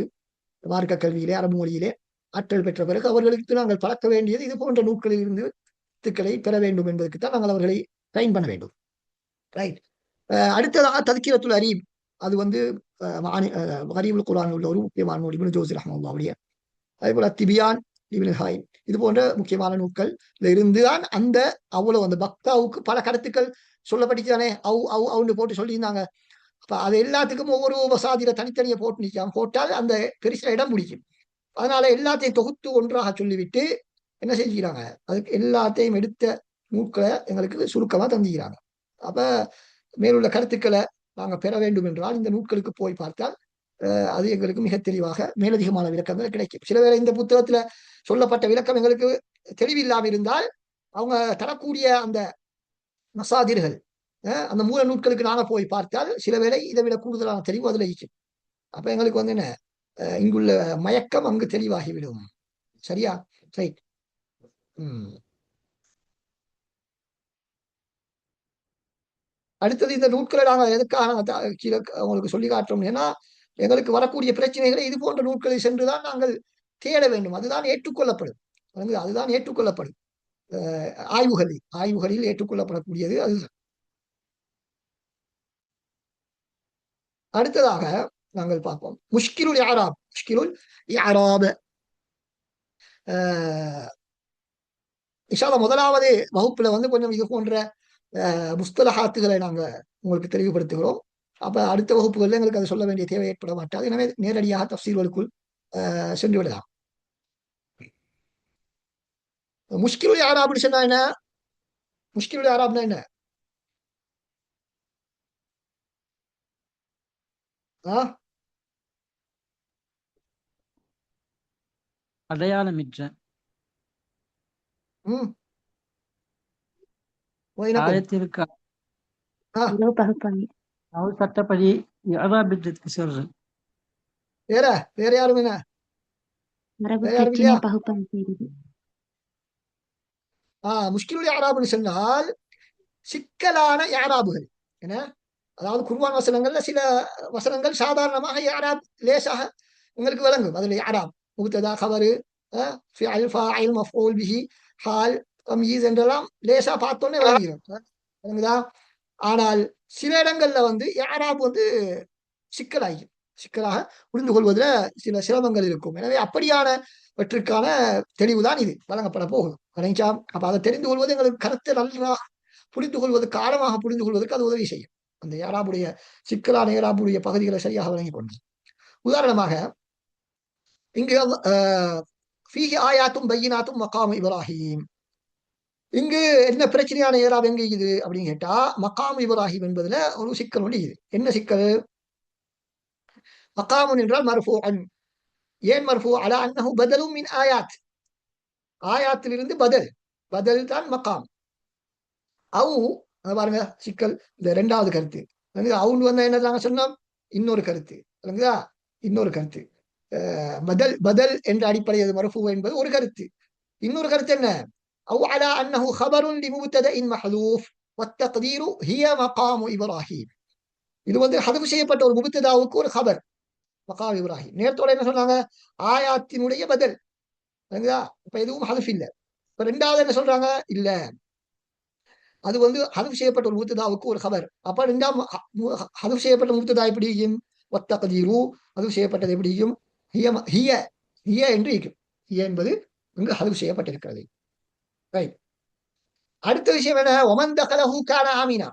மார்க்க கல்வியிலே அரபு மொழியிலே ஆற்றல் பெற்ற பிறகு அவர்களுக்கு நாங்கள் பழக்க வேண்டியது இது போன்ற நூட்களில் இருந்து வித்துக்களை பெற வேண்டும் என்பதற்குத்தான் நாங்கள் அவர்களை ட்ரைன் பண்ண வேண்டும். ரைட். அடுத்ததாக தத்கிரத்துல் அரீப் அது வந்து கரீபுல் குர்ஆன் உள்ள ஒரு முக்கியமான நூல் இப்னு ஜௌசி ரஹ்மத்துல்லாஹி. அதே போல திபியான் இப்னு ஹாயின் இது போன்ற முக்கியமான நூட்கள்ல இருந்துதான் அந்த அவ்வளவு அந்த பக்தாவுக்கு பல கருத்துக்கள் சொல்லப்பட்டுதானே அவுன்னு போட்டு சொல்லியிருந்தாங்க. அப்ப அது எல்லாத்துக்கும் ஒவ்வொரு வசாதிர தனித்தனியை போட்டு நிற்காம போட்டால் அந்த பெருசா இடம் பிடிக்கும். அதனால எல்லாத்தையும் தொகுத்து ஒன்றாக சொல்லிவிட்டு என்ன செஞ்சுக்கிறாங்க, அதுக்கு எல்லாத்தையும் எடுத்த நூட்களை எங்களுக்கு சுருக்கமா தந்துக்கிறாங்க. அப்ப மேலுள்ள கருத்துக்களை நாங்க பெற வேண்டும் என்றால் இந்த நூட்களுக்கு போய் பார்த்தால் அது எங்களுக்கு மிக தெளிவாக மேலதிகமான விளக்கங்கள் கிடைக்கும். சில வேளை இந்த புத்தகத்துல சொல்லப்பட்ட விளக்கம் எங்களுக்கு தெளிவில்லாமல் இருந்தால் அவங்க தரக்கூடிய அந்த மசாதிர்கள் அந்த மூல நூட்களுக்கு நாங்க போய் பார்த்தால் சில வேளை இதை விட கூடுதலான தெளிவு அதுல இருக்கும். அப்ப எங்களுக்கு வந்து என்ன இங்குள்ள மயக்கம் அங்கு தெளிவாகிவிடும். சரியா? ரைட். அடுத்தது இந்த நூட்களை நாங்க எதுக்காக கீழே உங்களுக்கு சொல்லி காட்டுறோம் ஏன்னா எங்களுக்கு வரக்கூடிய பிரச்சனைகளை இது போன்ற நூட்களை சென்றுதான் நாங்கள் தேட வேண்டும். அதுதான் ஏற்றுக்கொள்ளப்படும். அதுதான் ஏற்றுக்கொள்ளப்படும். ஆய்வுகளில் ஏற்றுக்கொள்ளப்படக்கூடியது அதுதான். அடுத்ததாக நாங்கள் பார்ப்போம் முஷ்கிலுல் இஅராப். முஷ்கிலுல் இஅராப் இன்ஷா அல்லாஹ் முதலாவது வகுப்புல வந்து கொஞ்சம் இது போன்ற முஸ்தலஹாத்துகளை நாங்க உங்களுக்கு தெளிவுபடுத்துகிறோம். அப்ப அடுத்த வகுப்புகளில் எங்களுக்கு அதை சொல்ல வேண்டிய தேவை ஏற்பட மாட்டாது. எனவே நேரடியாக தஃசீர்களுக்குள் சென்று விடலாம். முஷ்கிலுல் இஅராப்னு சொன்னா என்ன? முஷ்கிலுல் இஅராப்னா என்ன? அடையாளமிற்ற ஆயத்திற்கு சட்டப்படி இஅராபிற்கு சொல்றேன். வேற யாரும் என்ன முஷ்கிலுல் இஅராப்னு சொன்னால் சிக்கலான இஅராபுகள் என்ன, அதாவது குர்ஆன் வசனங்கள்ல சில வசனங்கள் சாதாரணமாக இஅராப் லேசாக உங்களுக்கு விளங்கும். அதுல இஅராப் முப்ததா கபரு ஃபிஅல் ஃபாயில் மஃஊல் பிஹி ஹால் தம்யீஸ் என்றெல்லாம் லேசா பார்த்தோன்னே விளங்குதா? ஆனால் சில இடங்கள்ல வந்து இஅராப் வந்து சிக்கலாகும். சிக்கலாக புரிந்து கொள்வதில் சில சிரமங்கள் இருக்கும். எனவே அப்படியானவற்றுக்கான தெளிவுதான் இது வழங்கப்பட போகுது. அப்ப அதை தெரிந்து கொள்வது எங்களுக்கு கருத்தை நல்லா புரிந்து கொள்வதற்கு, ஆழமாக புரிந்து கொள்வதற்கு அது உதவி செய்யும். அந்த யாராபுடைய சிக்கலான யாராபுடைய பகுதிகளை சரியாக வழங்கிக் கொண்டு, உதாரணமாக இங்கு ஃபீஹி ஆயாத்தும் பையினாத்தும் மகாம் இப்ராஹிம், இங்கு என்ன பிரச்சனையான ஏராப் எங்க இது அப்படின்னு கேட்டா, மகாம் இப்ராஹிம் என்பதுல ஒரு சிக்கல் ஒன்று இது. என்ன சிக்கல்? மகாமுன் என்றால் மர்ஃபூஅன். ஏன் மர்ஃபூ? அலா அன்னஹு பதலும் மின் ஆயாத், ஆயாத்திலிருந்து பதில் தான் மகாம். அவு பாருங்க சிக்கல், இந்த இரண்டாவது கருத்து அவுன்னு வந்தா என்ன நாங்க சொன்னோம், இன்னொரு கருத்து இல்லைங்களா, இன்னொரு கருத்து. பதில் என்ற அடிப்படையில் மர்ஃபூ என்பது ஒரு கருத்து. இன்னொரு கருத்து என்ன? அவு அலா அன்னஹு ஹபருன் லிமுப்ததஇன் மஹ்லூஃப் வத்தக்தீரு ஹிய மகாமு இப்ராஹிம். இது ஹதஃப் செய்யப்பட்ட ஒரு முப்ததாவுக்கு ஒரு ஹபர் மகாம் இப்ராஹிம். நேரத்தோட என்ன சொன்னாங்க? ஆயாத்தினுடைய பதில். இப்ப எதுவும் ஹதஃப் இல்லை. இப்ப ரெண்டாவது என்ன சொல்றாங்க? இல்ல, அது ஹதஃப் செய்யப்பட்ட ஒரு முப்ததாவுக்கு ஒரு ஹபர். அப்ப ரெண்டாம் ஹதஃப் செய்யப்பட்ட முப்ததா எப்படியும் வத்தக்தீரு, ஹதஃப் செய்யப்பட்டது எப்படியும் ஹிய ஹிய என்று இருக்கும். ஹிய என்பது இங்கு ஹதஃப் செய்யப்பட்டிருக்கிறது. ரைட். அடுத்த விஷயம் என்ன? ஒமன் தகலஹு கான ஆமினா.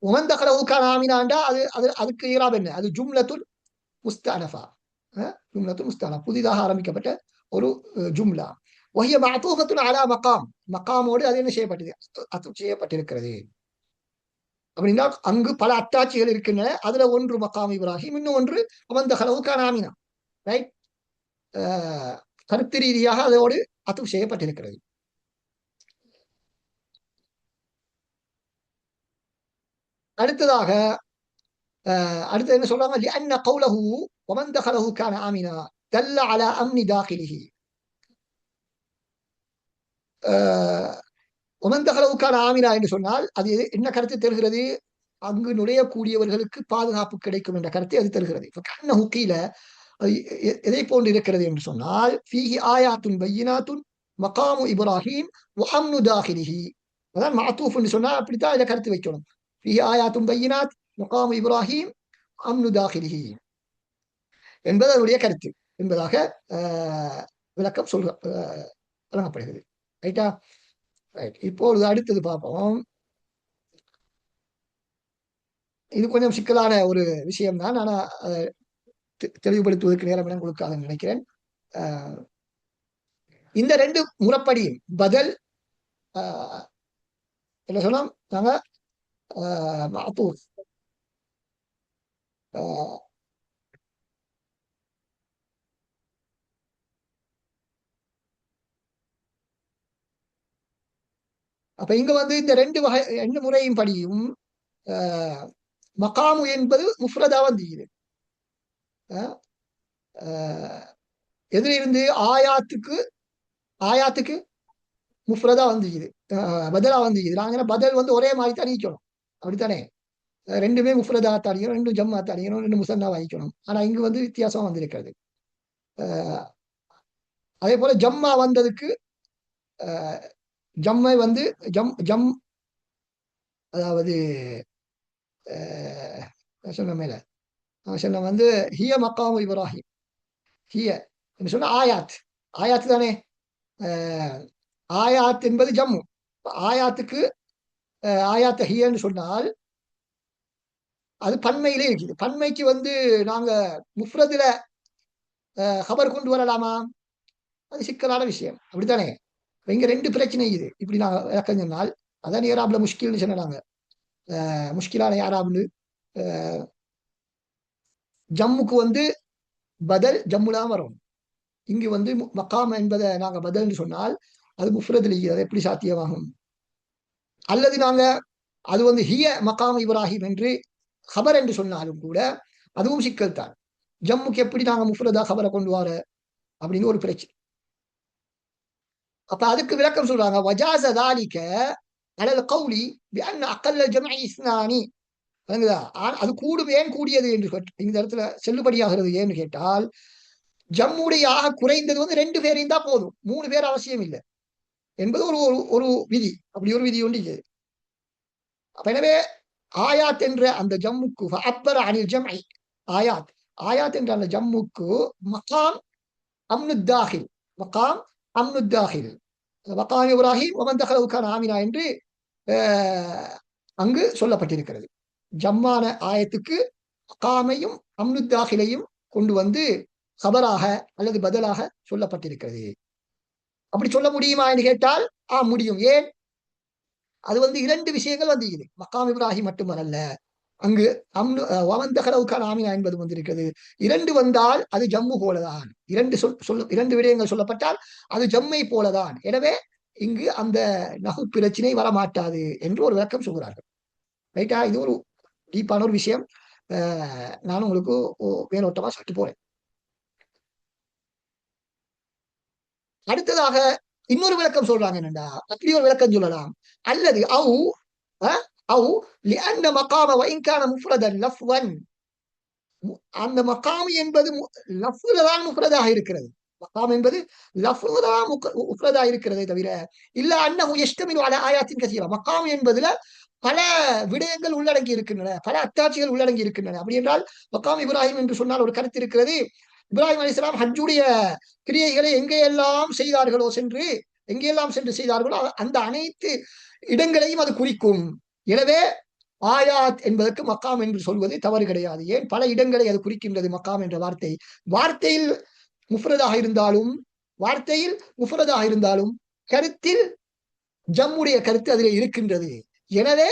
ஒமன் தகலஹு கான ஆமினாண்டா அதுக்கு ஈராப் என்ன? அது ஜும்லத்துல் முஸ்தஅனஃபா. ஜும்லத்துல் முஸ்தஅனஃபா, புதிதாக ஆரம்பிக்கப்பட்ட ஒரு ஜும்லா. வஹிய மஅதூஃபத்துன் அலா மகாம், மகாமோடு அது என்ன செய்யப்பட்டது? அத்துஃப் செய்யப்பட்டிருக்கிறது. அப்படின்னா அங்கு பல அத்தாட்சிகள் இருக்கின்றன. அதுல ஒன்று மகாம் இப்ராஹிம், இன்னும் ஒன்று ஒமன் தகலஹு கான ஆமினா. ரைட். கருத்து ரீதியாக அதோடு அத்துஃப் செய்யப்பட்டிருக்கிறது. அடுத்ததாக அடுத்து என்ன சொல்றாங்க? லிஅன்ன கௌலஹு வமன் தகலஹு கான ஆமினா தல்ல அலா அம்னி தாகிலிஹி. வமன் தகலஹு கான ஆமினா என்று சொன்னால் அது என்ன கருத்து தருகிறது? அங்கு நுழையக்கூடியவர்களுக்கு பாதுகாப்பு கிடைக்கும் என்ற கருத்தை அது தருகிறது. கன்னஹு கீல, எதை போன்று இருக்கிறது என்று சொன்னால், ஃபீஹி ஆயாத்துன் பையினாத்துன் மகாமு இப்ராஹிம் வ அம்னு தாகிலிஹி. அதான் மஅதூஃப் என்று சொன்னா அப்படித்தான் இதை கருத்து வைக்கணும். ஃபீஹி ஆயாத்துன் பையினாத் மகாமு இப்ராஹிம் அம்னு தாகிலிஹி என்பது அதனுடைய கருத்து என்பதாக விளக்கம் வழங்கப்படுகிறது. ரைட்டா? ரைட். இப்பொழுது அடுத்தது பார்ப்போம். இது கொஞ்சம் சிக்கலான ஒரு விஷயம்தான், ஆனா தெளிவுபடுத்துவதற்கு நேரம் இடம் கொடுக்காதுன்னு நினைக்கிறேன். இந்த ரெண்டு முறைப்படியும் பதில் என்ன சொன்னோம் நாங்க? அப்ப இங்க இந்த ரெண்டு முறையும் படியும் மகாமு என்பது முஃப்ரதா இது. எதிலிருந்து? ஆயாத்துக்கு முஃப்ரதா இது, பதிலா இது. நாங்க பதில் ஒரே மாதிரி தான் நீக்கணும், அப்படித்தானே? ரெண்டுமே முஃப்ரதா தாடிக்கணும், ரெண்டும் ஜம்மா தாடிக்கணும், ரெண்டு முசன்னா வாங்கிக்கணும். ஆனா இங்கு வித்தியாசமா வந்திருக்கிறது. அதே போல ஜம்மா வந்ததுக்கு ஜம்மை ஜம் அதாவது சொன்ன மேல சொன்ன ஹிய மக்காமு இப்ராஹிம். ஹிய என்று சொன்ன ஆயாத் தானே. ஆயாத் என்பது ஜம்மு. ஆயாத்துக்கு ஆயாத்த ஹியன்னு சொன்னால் அது பன்மையிலே இருக்குது. பன்மைக்கு நாங்க முஃப்ரதுல ஹபர் கொண்டு வரலாமா? அது சிக்கலான விஷயம், அப்படித்தானே? இங்க ரெண்டு பிரச்சனை இது. இப்படி நான் விளக்கம் சொன்னால் அதான் ஏராப்ல முஷ்கில்னு சொன்னாங்க. முஷ்கிலான யாராப்னு ஜம்முக்கு பதில் ஜம்முலாம் வரும். இங்கு மக்காம் என்பதை நாங்க பதில்னு சொன்னால் அது முஃப்ரதுல அது எப்படி சாத்தியமாகும்? அல்லது நாங்க அது ஹிய மக்காம் இப்ராஹிம் என்று ஹபர் என்று சொன்னாலும் கூட அதுவும் சிக்கல் தான். ஜம்முக்கு எப்படி நாங்க முஃப்ரதா ஹபரை கொண்டு வர அப்படின்னு ஒரு பிரச்சனை. அப்ப அதுக்கு விளக்கம் சொல்றாங்க, வஜாஸ ذلك على القول بان اقل الجمع اثنان. அது கூடும். ஏன் கூடியது என்று இந்த இடத்துல செல்லுபடியாகிறது ஏன்னு கேட்டால், ஜம்முடைய ஆக குறைந்தது 2 பேரையும் தான் போதும், 3 பேர் அவசியம் இல்லை என்பது ஒரு விதி. அப்படி ஒரு விதி ஒன்று. அப்ப எனவே ஆயாத் என்ற அந்த ஜம்முக்கு அக்பர் அனில் ஜம்ஐ ஆயாத் ஆயாத் என்ற அந்த ஜம்முக்கு மகாம் அம்னுத்தாஹில் மகாம் அம்னுத்தாஹில் மகாம் இப்ராஹிம் ஒமந்தகலவுக்கான ஆமினா என்று அங்கு சொல்லப்பட்டிருக்கிறது. ஜம்மான ஆயத்துக்கு மகாமையும் அம்னுத்தாஹிலையும் கொண்டு வந்து கபராக அல்லது பதிலாக சொல்லப்பட்டிருக்கிறது. அப்படி சொல்ல முடியுமா என்று கேட்டால் முடியும். ஏன்? அது வந்து இரண்டு விஷயங்கள் வந்து இது மக்காம் இப்ராஹிம் மட்டுமல்ல, அங்கு அம்னுக்கான ஆமினா என்பது வந்திருக்கிறது. இரண்டு வந்தால் அது ஜம்மு போலதான். இரண்டு விடயங்கள் சொல்லப்பட்டால் அது ஜம்மை போலதான். எனவே இங்கு அந்த நகு பிரச்சனை வரமாட்டாது என்று ஒரு விளக்கம் சொல்கிறார்கள். ரைட்டா? இது ஒரு டீப்பான ஒரு விஷயம். நானும் உங்களுக்கு மேலோட்டமா சொல்லிட்டு போறேன். அடுத்ததாக இன்னொரு விளக்கம் சொல்றாங்க. என்னண்டா அப்படி ஒரு விளக்கம் சொல்லலாம். அல்லது அந்த மகாம் என்பது லஃப்தான் முஃப்ரதாக இருக்கிறது. மகாம் என்பது லஃப்தான் முஃப்ரதாக இருக்கிறதே தவிர இல்ல அன்னஹு யஷ்தமிலு அலா ஆயாத்தின் கஸீரா. மகாம் என்பதுல பல விடயங்கள் உள்ளடங்கி இருக்கின்றன, பல அத்தாட்சிகள் உள்ளடங்கி இருக்கின்றன. அப்படி என்றால் மகாம் இப்ராஹிம் என்று சொன்னால் ஒரு கருத்து இருக்கிறது. இப்ராஹிம் அலைஹிஸ்ஸலாம் ஹஜ்ஜுடைய கிரியைகளை எங்கெல்லாம் சென்று செய்தார்களோ அந்த அனைத்து இடங்களையும் அது குறிக்கும். எனவே ஆயாத் என்பதற்கு மக்காம் என்று சொல்வது தவறு கிடையாது. ஏன்? பல இடங்களை அது குறிக்கின்றது. மக்காம் என்ற வார்த்தையில் முஃப்ரதாக இருந்தாலும் கருத்தில் ஜம்முடைய கருத்து அதில் இருக்கின்றது. எனவே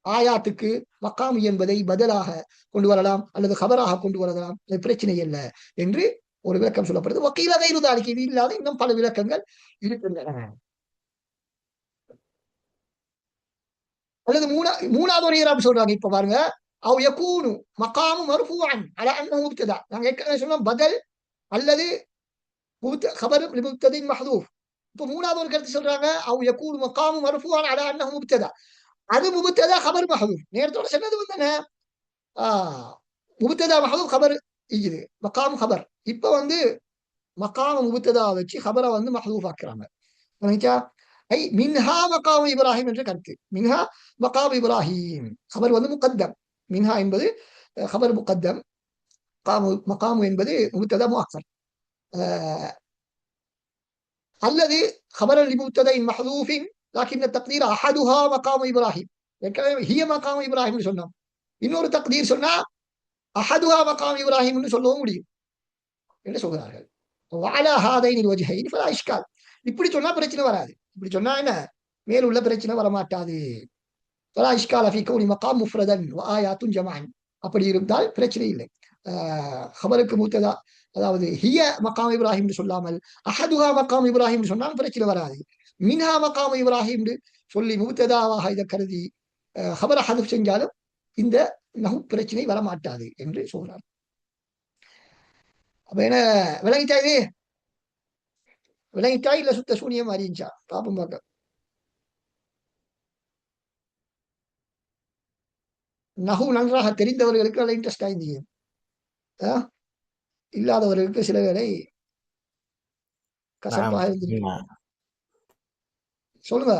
ஆயாத்துக்கு மக்காம் என்பதை பதிலாக கொண்டு வரலாம் அல்லது கபராக கொண்டு வரலாம், அது பிரச்சனை இல்லை என்று ஒரு விளக்கம் சொல்லப்படுது. வக்கீல கைருதாலிக்கு இது இல்லாத இன்னும் பல விளக்கங்கள் இருக்கின்றன. அல்லது மூணாவது ஒரு ஈராப் சொல்றாங்க. இப்ப பாருங்க, அவ் யகூனு மகாமு மர்ஃபூஅன் அலா அன்னஹு முப்ததா. நாங்க ஏற்கனவே சொன்னோம் பதல் அல்லது கபர் லிமுப்ததின் மஹ்தூஃப். இப்ப மூணாவது ஒரு கருத்து சொல்றாங்க, அவ் யகூனு மகாமு மர்ஃபூஅன் அலா அன்னஹு முப்ததா. அது முப்ததா கபர் மஹ்தூஃப். நேரத்தோட சொன்னது வந்து என்ன, முப்ததா மஹ்தூஃப் கபர் இது மகாம் கபர். இப்ப வந்து மகாம முப்ததா வச்சு கபரை வந்து மஹ்தூஃப் ஆக்குறாங்க. ஐ மின்ஹா மகாம் இப்ராஹிம் என்ற கருத்து. மின்ஹா மகாம் இப்ராஹிம் கபர் வந்து முகத்தம். மின்ஹா என்பது கபர் முகத்தம், மகாமு என்பது முப்ததா முஅக்கர். அல்லது கபர் லிமுப்ததைன் மஹ்தூஃபின் லாக்கின் தக்தீர் அஹதுஹா மகாம் இப்ராஹிம். ஹிய மகாம் இப்ராஹிம் சொன்னோம். இன்னொரு தக்தீர் சொன்னா அஹதுஹா மகாம் இப்ராஹிம் என்று சொல்லவும் முடியும் என்று சொல்கிறார்கள். வஅலா ஹாதைனில் வஜ்ஹைன் ஃபலா இஷ்கால். இப்படி சொன்னா பிரச்சனை வராது. இப்படி சொன்னா என்ன, மேலுள்ள பிரச்சனை வரமாட்டாது. ஃபலா இஷ்கால ஃபீ கௌனி மகாம் முஃப்ரதன் வ ஆயாத்துன் ஜமஅன். அப்படி இருந்தால் பிரச்சனை இல்லை. கபருக்கு முப்ததா அதாவது ஹிய மகாம் இப்ராஹிம் என்று சொல்லாமல் அஹதுஹா மகாம் இப்ராஹிம் என்று சொன்னால் பிரச்சனை வராது. மின்ஹா மகாம் இப்ராஹிம் என்று சொல்லி முப்ததாவாக இதை கருதி கபர ஹதுஃப் செஞ்சாலும் இந்த நஹு பிரச்சனை வரமாட்டாது என்று சொல்றார். அப்ப என்ன விளங்கிட்டா? இது விளங்கிட்டா இல்ல சுத்த சூனியம் அறிஞ்சா பாப்போம் பார்க்க. நஹு நன்றாக தெரிந்தவர்களுக்கு நல்ல இன்ட்ரெஸ்ட் ஆயிருந்தீங்க, இல்லாதவர்களுக்கு சில வேளை கசப்பாக இருந்திருக்கு. சொல்லுங்க.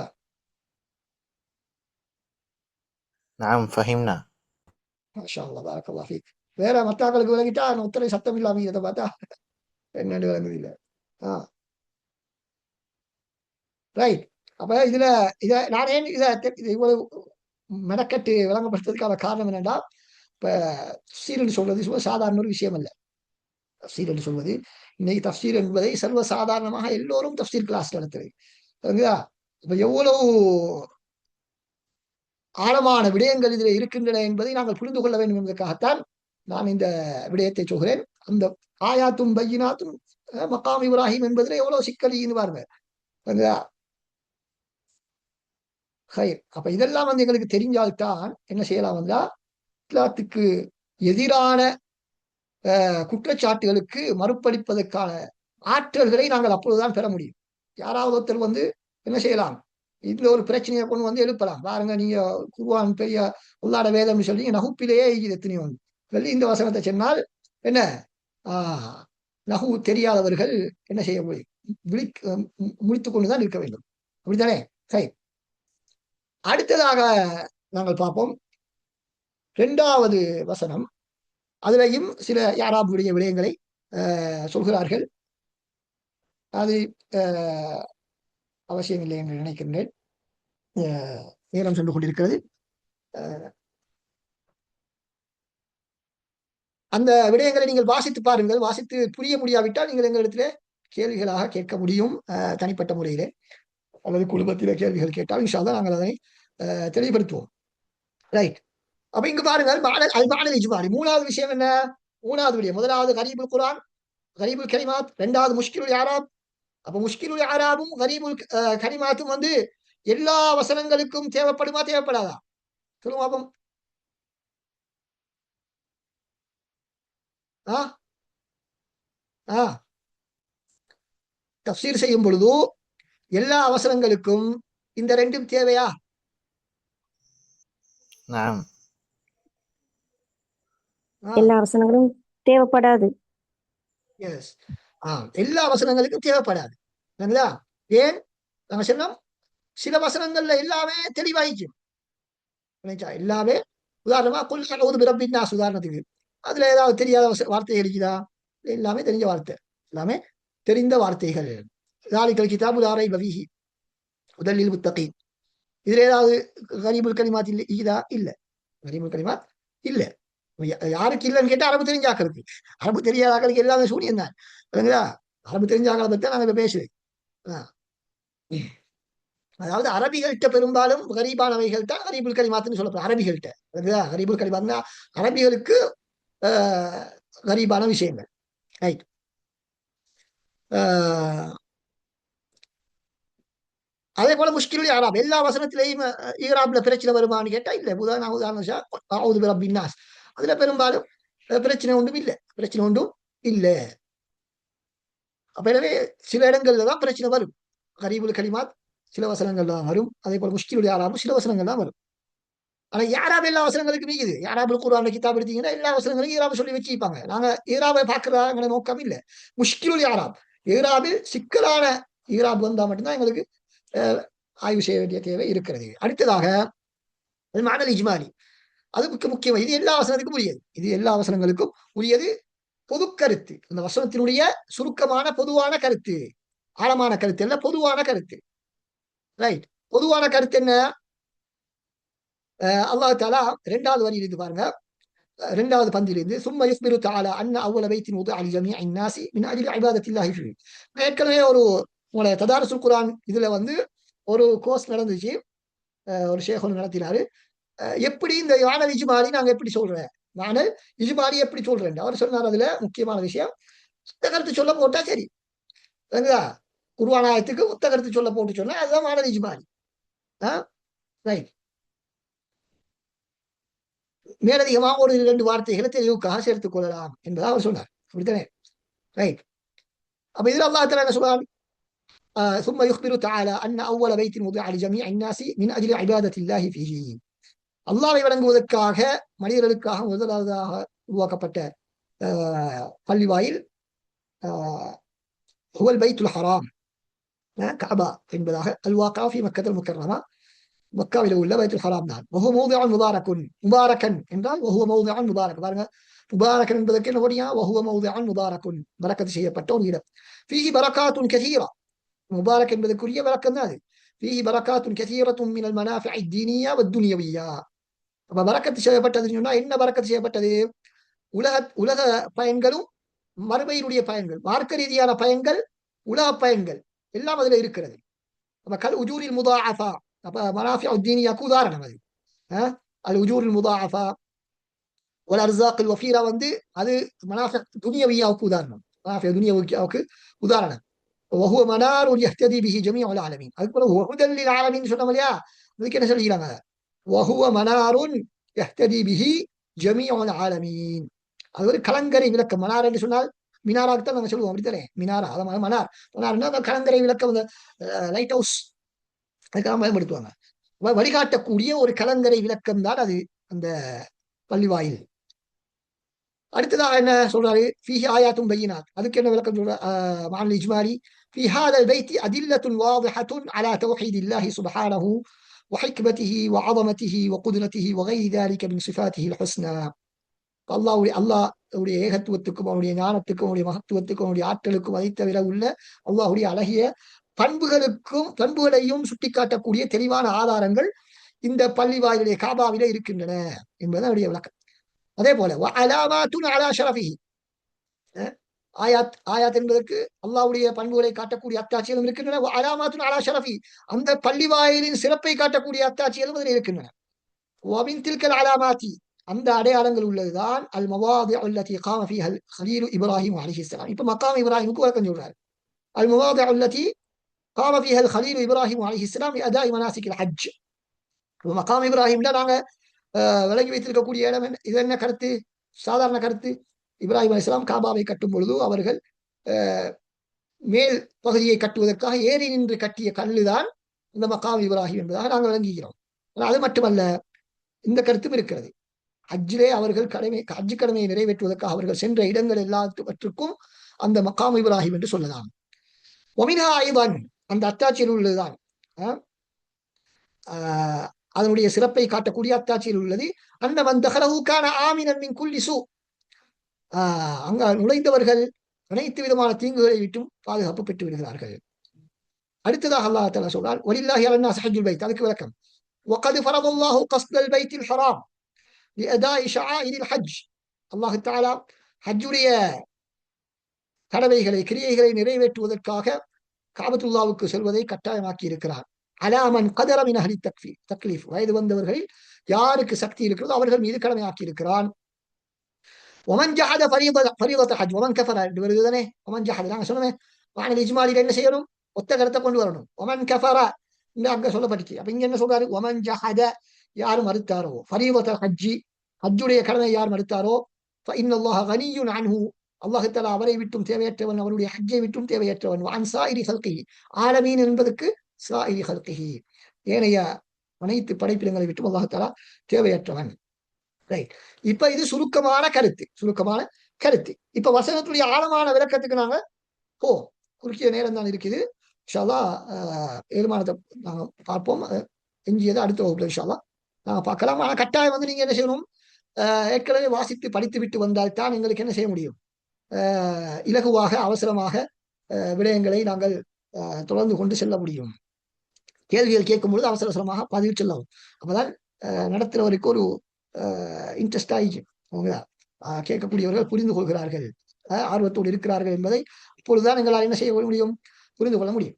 மாஷா அல்லாஹ், பரக்கல்லாஹ் ஃபீக். வேற மத்தாக்களுக்கு விளங்கிட்டா ஒத்தரை சத்தம் இல்லாம இதை பார்த்தா என்னன்னு விளங்குது இல்ல. ரைட். அப்ப இத நான் ஏன் இதை இவ்வளவு மெனக்கட்டு விளங்கப்படுத்துறதுக்கான காரணம் என்னன்னா, இப்ப தஃப்சீர் என்று சொல்றது சும்மா சாதாரண ஒரு விஷயம் அல்ல. தஃப்சீர் என்று சொல்வது இன்னைக்கு தஃப்சீர் என்பதை சர்வ சாதாரணமாக எல்லோரும் தஃப்சீர் கிளாஸ் நடத்துறது. இப்ப எவ்வளவு ஆழமான விடயங்கள் இதில் இருக்கின்றன என்பதை நாங்கள் புரிந்து கொள்ள வேண்டும் என்பதற்காகத்தான் நான் இந்த விடயத்தை சொல்கிறேன். அந்த ஆயாத்தும் பையினாத்தும் மக்காம் இப்ராஹிம் என்பதில் எவ்வளவு சிக்கலின்னு பாருங்க. அப்ப இதெல்லாம் வந்து எங்களுக்கு தெரிஞ்சால்தான் என்ன செய்யலாம் வந்தா இஸ்லாத்துக்கு எதிரான குற்றச்சாட்டுகளுக்கு மறுப்பளிப்பதற்கான ஆற்றல்களை நாங்கள் அப்பொழுதுதான் பெற முடியும். யாராவது ஒருத்தர் வந்து என்ன செய்யலாம், இதுல ஒரு பிரச்சனையை கொண்டு வந்து எழுப்பலாம். பாருங்க, நீங்க குர்ஆன் பெரிய உள்ளாட வேதம் சொல்லி நகுப்பிலேயே எத்தனையோ சொல்லி இந்த வசனத்தை சொன்னால் என்ன நகு தெரியாதவர்கள் என்ன செய்ய முடியும், முழித்துக் கொண்டுதான் இருக்க வேண்டும். அப்படித்தானே? சரி, அடுத்ததாக நாங்கள் பார்ப்போம். இரண்டாவது வசனம், அதுலயும் சில யாராபுடைய விடயங்களை சொல்கிறார்கள். அது அவசியம் இல்லை என்று நினைக்கின்றேன். நேரம் சென்று கொண்டிருக்கிறது. அந்த விடயங்களை நீங்கள் வாசித்து பாருங்கள். வாசித்து புரிய முடியாவிட்டால் நீங்கள் எங்களிடத்திலே கேள்விகளாக கேட்க முடியும், தனிப்பட்ட முறையிலே அல்லது குடும்பத்திலே கேள்விகள் கேட்டால் இன்ஷா அல்லாஹ் நாங்கள் அதனை தெளிவுபடுத்துவோம். ரைட். அப்ப இங்கு பாருங்கள், மாடல் இஜ்மாலி. மூணாவது விஷயம் என்ன? மூணாவது விடயம். முதலாவது கரீபுல் குர்ஆன், கரீபுல் கலிமாத். இரண்டாவது முஷ்கிலுல் ஆராப். அப்ப முஷ்கிலுல் ஆராபும் கரீபுல் கலிமாத்தும் வந்து எல்லா வசனங்களுக்கும் தேவைப்படுமா, தேவைப்படாதா? சொல்லுங்க பாப்போம். தஃப்சீர் செய்யும் பொழுது எல்லா அவசரங்களுக்கும் இந்த ரெண்டும் தேவையா? எல்லா வசனங்களும் தேவைப்படாது. எஸ், எல்லா வசனங்களுக்கும் தேவைப்படாது. ஏன் நாங்க சொன்னோம், சில வசனங்கள்ல எல்லாமே தெளிவாயிக்கும். எல்லாமே உதாரணமா குல் பிரபின் நாஸ், உதாரணத்துக்கு அதுல ஏதாவது தெரியாத வார்த்தை இருக்குதா? எல்லாமே தெரிஞ்ச வார்த்தை, எல்லாமே தெரிந்த வார்த்தைகள். ذلك கிதாபு லா ரைப ஃபீஹி ஹுதல் லில் முத்தகீன். இதுல ஏதாவது கரீபுல் கலிமாத் இருக்குதா? இல்ல. கரீபுல் கலிமாத் இல்ல. யாருக்கு இல்லைன்னு கேட்டா அரபு தெரிஞ்சாக்களுக்கு. அரபு தெரியாதாக்களுக்கு எல்லாமே சூனியம் தான். அரபு தெரிஞ்சாக்களை பத்தி நாங்க இப்ப பேசுவேன். அதாவது அரபிகள்கிட்ட பெரும்பாலும் கரீபானவைகள் தான் கரீபுல் கலிமாத்துன்னு சொல்லப்படும். அரபிகள்கிட்ட கரீபுல் கலிமாத்னா அரபிகளுக்கு கரீபான விஷயங்கள். ரைட். அதே போல முஷ்கிலுல் ஆராப், எல்லா வசனத்திலையும் ஈராப்ல பிரச்சனை வருமானு கேட்டா இல்ல. உதாரணம் அதுல பெரும்பாலும் பிரச்சனை ஒன்றும் இல்லை, பிரச்சனை ஒன்றும் இல்லை. அப்ப எனவே சில இடங்கள்ல தான் பிரச்சனை வரும். கரீபுல் கலிமாத் சில வசனங்கள் தான் வரும். அதே போல முஷ்கிலுல் ஆராபும் சில வசனங்கள் தான் வரும். ஆனா யாராப் எல்லா வசனங்களுக்கும் இருக்குது. யாராபுல் குர்ஆன் கிதாப் எடுத்தீங்கன்னா எல்லா வசனங்களும் ஈராபு சொல்லி வச்சிருப்பாங்க. நாங்க ஈராபை பார்க்கறதா நோக்கம் இல்லை. முஷ்கிலுல் ஆராப், ஈராபில் சிக்கலான ஈராப் வந்தா மட்டும்தான் எங்களுக்கு ஆய்வு செய்ய வேண்டிய தேவை இருக்கிறது. அடுத்ததாக மாடல் இஜ்மாலி, அது முக்கியம். இது எல்லா வசனத்துக்கும் உரியது. இது எல்லா வசனங்களுக்கும் உரியது. பொது கருத்து, அந்த வசனத்தினுடைய சுருக்கமான பொதுவான கருத்து, ஆழமான கருத்து இல்ல, பொதுவான கருத்து. ரைட். பொதுவான கருத்து என்ன? அல்லாஹ் தஆலா இரண்டாவது வரியிலிருந்து பாருங்க, இரண்டாவது பந்திலிருந்து சும்ம யுஸ்பிரு தஆலா அன்ன அவ்வல பைத்தின் உதுஅ லிஜமீஇன் நாஸி மின் அஜ்லி இபாதத்தில்லாஹி ஃபீஹி. ஏற்கனவே ஒரு உங்களை ததாரசுல் குர்ஆன் இதுல வந்து ஒரு கோர்ஸ் நடந்துச்சு, ஒரு ஷேக் ஒன்று நடத்தினாரு. எப்படி இந்த வானல் இஜ்மாலி நாங்க எப்படி சொல்றேன், வானல் இஜ்மாலி எப்படி சொல்றேன் அவர் சொன்னார். அதுல முக்கியமான விஷயம், சுத்த கருத்து சொல்ல போட்டா சரி, குர்ஆனாயத்துக்கு உத்த கருத்து சொல்ல போட்டு சொன்னா அதுதான் வானல் இஜ்மாலி. ரைட். மேலதிகமாக ஒரு 2 வார்த்தைகளை தெளிவுக்காக சேர்த்துக் கொள்ளலாம் என்பதாக அவர் சொன்னார். அப்படித்தானே? ரைட். அப்ப இதுல அல்லாஹ் தஆலா என்ன சொல்றார்? ثم يخبر تعالى أن أول بيت وضع لجميع الناس من أجل عبادة الله فيه. அல்லாஹ்வை வணங்குவதற்காக மனிதர்களுக்காக முதலாவதாக உருவாக்கப்பட்ட பள்ளிவாயில் هو البيت الحرام கஅபா என்பதாக الواقع في مكة المكرمة, மக்காவில உள்ள பைத்துல் ஹராம் தான். وهو موضع مبارك, முபாரக்கன் என்றால் وهو موضع مبارك. பாருங்க, முபாரக்கன் என்பதற்கு என்ன பொருள்? وهو موضع مبارك, பரக்கத் செய்யப்பட்ட ஒரு இடம். فيه بركات كثيرة, முபாரக் என்பதற்குரிய விளக்கம் தான் அது. فيه بركات كثيرة من المنافع الدينية والدنيوية. அப்ப பரக்கத்து செய்யப்பட்டதுன்னு சொன்னா என்ன? பரக்கத்து செய்யப்பட்டது உலக பயன்களும் மறுமையினுடைய பயன்கள், மார்க்க ரீதியான பயன்கள், உலக பயன்கள் எல்லாம் அதுல இருக்கிறது. அப்ப கல் உஜூரில் முதாஅஃபா, அப்ப மனாஃபிஉ தீனியாக்கு உதாரணம் அது. அல் உஜூரில் முதாஅஃபா வல் அர்ஸாக்கில் வஃபீரா வந்து அது மனாஃபிஉ துனியவியாவுக்கு உதாரணம், மனாஃபிஉ துனியவியாவுக்கு உதாரணம். وهو منار يهتدي به جميع العالمين. அதுக்கு هو هدى للعالمين சொன்னோம் இல்லையா? அதுக்கு என்ன சொல்லிக்கிறாங்க? وهو منار يهتدي به جميع العالمين. அது ஒரு கலங்கரை விளக்கம். மனார் என்று சொன்னால் மினாராக்கு தான் நம்ம சொல்லுவோம், அப்படித்தானே? மினாரா, அதான் மனார். மனார்னா கலங்கரை விளக்கம், லைட் ஹவுஸ், அதுக்கெல்லாம் பயன்படுத்துவாங்க. வழிகாட்டக்கூடிய ஒரு கலங்கரை விளக்கம் தான் அது அந்த பள்ளிவாயில். அடுத்ததாக என்ன சொல்றாரு? فيه آيات بينات, அதுக்கு என்ன விளக்கம் சொல்ற? مع الإجمالي في هذا البيت أدلة واضحة على توحيد الله سبحانه وحكمته وعظمته وقدرته وغير ذلك من صفاته الحسنى. அல்லாஹ்வுடைய ஏகத்துவத்துக்கும் அவனுடைய ஞானத்துக்கும் அவனுடைய மகத்துவத்துக்கும் அவனுடைய ஆற்றலுக்கும் அதை தவிர உள்ள அல்லாஹ்வுடைய அழகிய பண்புகளையும் சுட்டிக்காட்டக்கூடிய தெளிவான ஆதாரங்கள் இந்த பள்ளி வாயிலுடைய காபாவில இருக்கின்றன என்பது அவருடைய விளக்கம். அதே போல ஆயாத் என்பதற்கு அல்லாஹ்வுடைய பண்புகளை காட்டக்கூடிய அத்தாட்சிகளும் இருக்கின்றன. அலாமாத்துன் அலா ஷரஃபி, அந்த பள்ளி வாயிலின் சிறப்பை காட்டக்கூடிய அத்தாட்சிகளும் அதில் இருக்கின்றன. அலாமாத்தி, அந்த அடையாளங்கள் உள்ளதுதான் அல் மவாதி அல்லதி காம ஃபீஹா கலீல் இப்ராஹிம் அலைஹிஸ்ஸலாம். இப்ப மக்காம் இப்ராஹிமுக்கு விளக்கம் சொல்றாரு. அல் மவாதி அல்லதி காம ஃபீஹா கலீல் இப்ராஹிம் அலைஹிஸ்ஸலாம் அதாஇ மனாசிகில் ஹஜ். மக்காம் இப்ராஹிம்ல நாங்க விளங்கி வைத்திருக்கக்கூடிய இடம் இது என்ன கருத்து? சாதாரண கருத்து. இப்ராஹிம் அலைஹிஸ்ஸலாம் காபாவை கட்டும் பொழுது அவர்கள் மேல் பகுதியை கட்டுவதற்காக ஏறி நின்று கட்டிய கல்லுதான் இந்த மக்காம் இப்ராஹிம் என்பதாக நாங்கள் விளங்குகிறோம். அது மட்டுமல்ல, இந்த கருத்தும் இருக்கிறது. ஹஜ்ஜிலே அவர்கள் ஹஜ்ஜு கடமையை நிறைவேற்றுவதற்காக அவர்கள் சென்ற இடங்கள் எல்லாவற்றுக்கும் அந்த மக்காம் இப்ராஹிம் என்று சொல்லலாம். ஒமினா ஐவன், அந்த அத்தாட்சியில் உள்ளதுதான் அதனுடைய சிறப்பை காட்டக்கூடிய அத்தாட்சியில் உள்ளது. அந்த வந்தகரவுக்கான ஆமினன் மின் குல்லி சூ, அங்க நுழைந்தவர்கள் அனைத்து விதமான தீங்குகளை விட்டும் பாதுகாப்பு பெற்று விடுகிறார்கள். அடுத்ததாக அல்லாஹ் தஆலா சொல்றார், வலில்லாஹி அலன்னாஸி ஹஜ்ஜுல் பைத். அதுக்கு விளக்கம், வகத் ஃபரதல்லாஹு கஸ்தல் பைத்தில் ஹராம் லிஅதாஇ ஷஆயிரில் ஹஜ். அல்லாஹ் தஆலா ஹஜ்ஜுடைய கடமைகளை கிரியைகளை நிறைவேற்றுவதற்காக காபத்துல்லாவுக்கு செல்வதை கட்டாயமாக்கி இருக்கிறார். அலாமன் கதர மின் அஹ்லி தக்லீஃப், வயது வந்தவர்களில் யாருக்கு சக்தி இருக்கிறதோ அவர்கள் மீது கடமையாக்கி இருக்கிறான். ஒமன் ஜஹத ஃபரீதத ஹஜ் ஒமன் கஃபர என்று வருதுதானே. ஒமன் ஜஹத நாங்க சொன்னோமே, வானல் இஜ்மாலில என்ன செய்யணும்? ஒத்த கருத்தை கொண்டு வரணும். ஒமன் கஃபர என்று அங்க சொல்லப்பட்டுச்சு. அப்ப இங்க என்ன சொல்றாரு? ஒமன் ஜஹத, யார் மறுத்தாரோ, ஃபரீதத ஹஜ்ஜி, ஹஜ்ஜுடைய கடமை யார் மறுத்தாரோ, ஃபஇன்னல்லாஹ கனிய்யுன் அன்ஹு, அல்லாஹ் தஆலா அவரை விட்டும் தேவையற்றவன், அவருடைய ஹஜ்ஜை விட்டும் தேவையற்றவன். வஅன் சாயிரி ஹல்கிஹி, ஆலமீன் என்பதற்கு சாயிரி ஹல்கிஹி, ஏனைய அனைத்து படைப்பினங்களை விட்டும் அல்லாஹ் தஆலா தேவையற்றவன். ரைட். இப்ப இது சுருக்கமான கருத்து. இப்ப வசனத்துடைய ஆழமான விளக்கத்துக்கு நாங்க குறுக்கிய நேரம் தான் இருக்குது. இன்ஷா அல்லாஹ் ஏழுமானத்தை நாங்க பார்ப்போம். எஞ்சியதை அடுத்த வகுப்புல இன்ஷா அல்லாஹ் நாங்க பார்க்கலாம். ஆனா கட்டாயம் வந்து நீங்க என்ன செய்யணும்? ஏற்கனவே வாசித்து படித்து விட்டு வந்தால்தான் எங்களுக்கு என்ன செய்ய முடியும்? இலகுவாக அவசரமாக விடயங்களை நாங்கள் தொடர்ந்து கொண்டு செல்ல முடியும். கேள்விகள் கேட்கும் பொழுது அவசரமாக பதிவு செல்லவும். அப்பதான் நடத்துறவருக்கு ஒரு இன்ட்ரெஸ்ட் ஆகி அவங்க கேட்கக்கூடியவர்கள் புரிந்து கொள்கிறார்கள், ஆர்வத்தோடு இருக்கிறார்கள் என்பதை இப்பொழுதுதான் எங்களால் என்ன செய்ய முடியும்? புரிந்து கொள்ள முடியும்.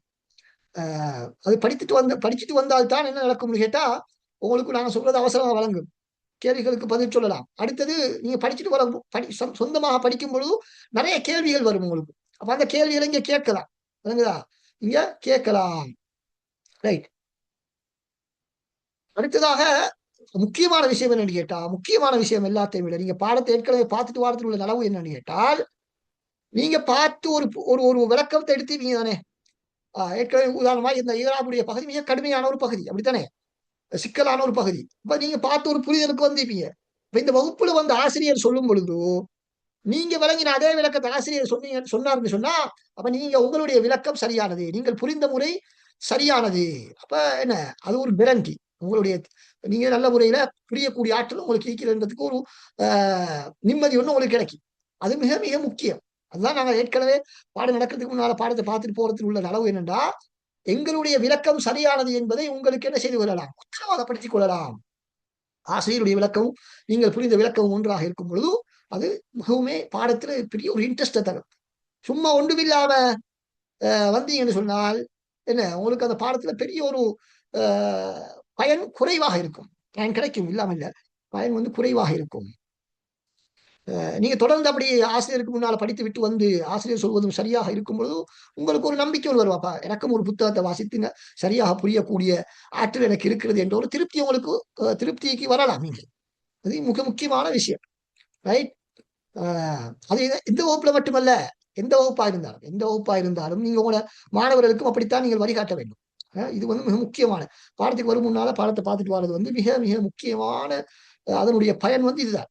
அது படிச்சுட்டு வந்தால்தான் என்ன நடக்கும்னு கேட்டா, உங்களுக்கு நாங்க சொல்றது அவசரமாக வழங்கும், கேள்விகளுக்கு பதில் சொல்லலாம். அடுத்தது நீங்க படிச்சுட்டு சொந்தமாக படிக்கும் பொழுது நிறைய கேள்விகள் வரும் உங்களுக்கு. அப்ப அந்த கேள்விகளை இங்க கேட்கலாம், விளங்குதா? இங்க கேட்கலாம். ரைட். அடுத்ததாக முக்கியமான விஷயம் என்னன்னு கேட்டா, முக்கியமான விஷயம் எல்லாத்தையும் விட நீங்க பாடத்தை ஏற்கனவே பார்த்துட்டு வாரத்தில் உள்ள நலவு என்னன்னு கேட்டால், நீங்க பார்த்து ஒரு ஒரு விளக்கத்தை எடுத்தீங்க தானே. ஏற்கனவே உதாரணமா இந்த ஈராபுடைய பகுதி மிக கடுமையான ஒரு பகுதி, அப்படித்தானே, சிக்கலான ஒரு பகுதி. இப்ப நீங்க பார்த்து ஒரு புரிதலுக்கு வந்திருப்பீங்க. இப்ப இந்த வகுப்புல வந்து ஆசிரியர் சொல்லும் பொழுது நீங்க விளங்கின அதே விளக்கத்தை ஆசிரியர் சொன்னாருன்னு சொன்னா, அப்ப நீங்க உங்களுடைய விளக்கம் சரியானது, நீங்கள் புரிந்த முறை சரியானது. அப்ப என்ன, அது ஒரு கேரண்டி. உங்களுடைய நீங்க நல்ல முறையில புரியக்கூடிய ஆற்றல் உங்களுக்கு இருக்கிறதுக்கு ஒரு நிம்மதி ஒண்ணு உங்களுக்கு கிடைக்கும். அது மிக மிக முக்கியம். அதுதான் நாங்க ஏற்கனவே பாடம் நடக்கிறதுக்கு முன்னால பாடத்தை பார்த்துட்டு போறதுக்கு உள்ள அளவு என்னன்னா, எங்களுடைய விளக்கம் சரியானது என்பதை உங்களுக்கு என்ன செய்து கொள்ளலாம்? உத்தரவாதப்படுத்திக் கொள்ளலாம். ஆசிரியருடைய விளக்கம் நீங்கள் புரிந்த விளக்கம் ஒன்றாக இருக்கும் பொழுது அது மிகவுமே பாடத்துல பெரிய ஒரு இன்ட்ரெஸ்டை தரும். சும்மா ஒன்றுமில்லாம வந்தீங்கன்னு சொன்னால் என்ன, உங்களுக்கு அந்த பாடத்துல பெரிய ஒரு பயன் குறைவாக இருக்கும். பயன் கிடைக்கும், இல்லாம இல்ல, பயன் வந்து குறைவாக இருக்கும். நீங்க தொடர்ந்து அப்படி ஆசிரியருக்கு முன்னால படித்து விட்டு வந்து ஆசிரியர் சொல்வதும் சரியாக இருக்கும் பொழுது உங்களுக்கு ஒரு நம்பிக்கை வருவாப்பா, எனக்கும் ஒரு புத்தகத்தை வாசித்து சரியாக புரியக்கூடிய ஆற்றல் எனக்கு இருக்கிறது என்ற ஒரு திருப்தி உங்களுக்கு திருப்திக்கு வரலாம். நீங்க அது மிக முக்கியமான விஷயம். ரைட். அது இந்த வகுப்புல மட்டுமல்ல, எந்த வகுப்பா இருந்தாலும் நீங்க உங்களோட மாணவர்களுக்கும் அப்படித்தான் நீங்கள் வழிகாட்ட வேண்டும். இது வந்து மிக முக்கியமான, பாடத்துக்கு வரும் முன்னால பாடத்தை பார்த்துட்டு வர்றது வந்து மிக மிக முக்கியமான, அதனுடைய பயன் வந்து இதுதான்.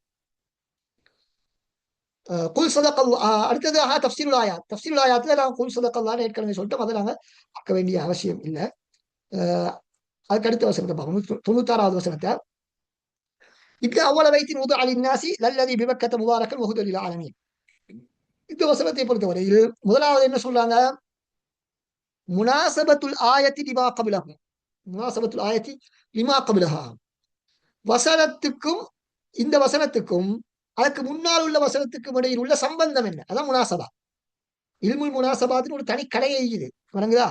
குல் சதகல்லாஹ். அடுத்ததாக தஃப்சீருல் ஆயாத்துல நான் குல் சதகல்லாஹ்னு ஏற்கனவே சொல்லிட்டோம், அதை நாங்க பார்க்க வேண்டிய அவசியம் இல்லை. அதுக்கு அடுத்த வசனத்தை பார்க்கணும். 96வது வசனத்தை. இங்கு அவ்வளவு வைத்தின் உது அலி நாசி லல்லதி பிபக்கத்த முபாரக்கன் வஹுதலில் ஆலமீன். இந்த வசனத்தை பொறுத்தவரையில் முதலாவது என்ன சொல்றாங்க? முனாசபத்துல் ஆயத்தி லிமா கபிலஹு. முனாசபத்துல் ஆயத்தி லிமா கபிலஹா. வசனத்துக்கும் இந்த வசனத்துக்கும் அதுக்கு முன்னால் உள்ள வசனத்துக்கும் இடையில் உள்ள சம்பந்தம் என்ன? அதான் முனாசபா. இல்முல் முனாசபாத்தின் ஒரு தனி கலையை இது வணங்குதா.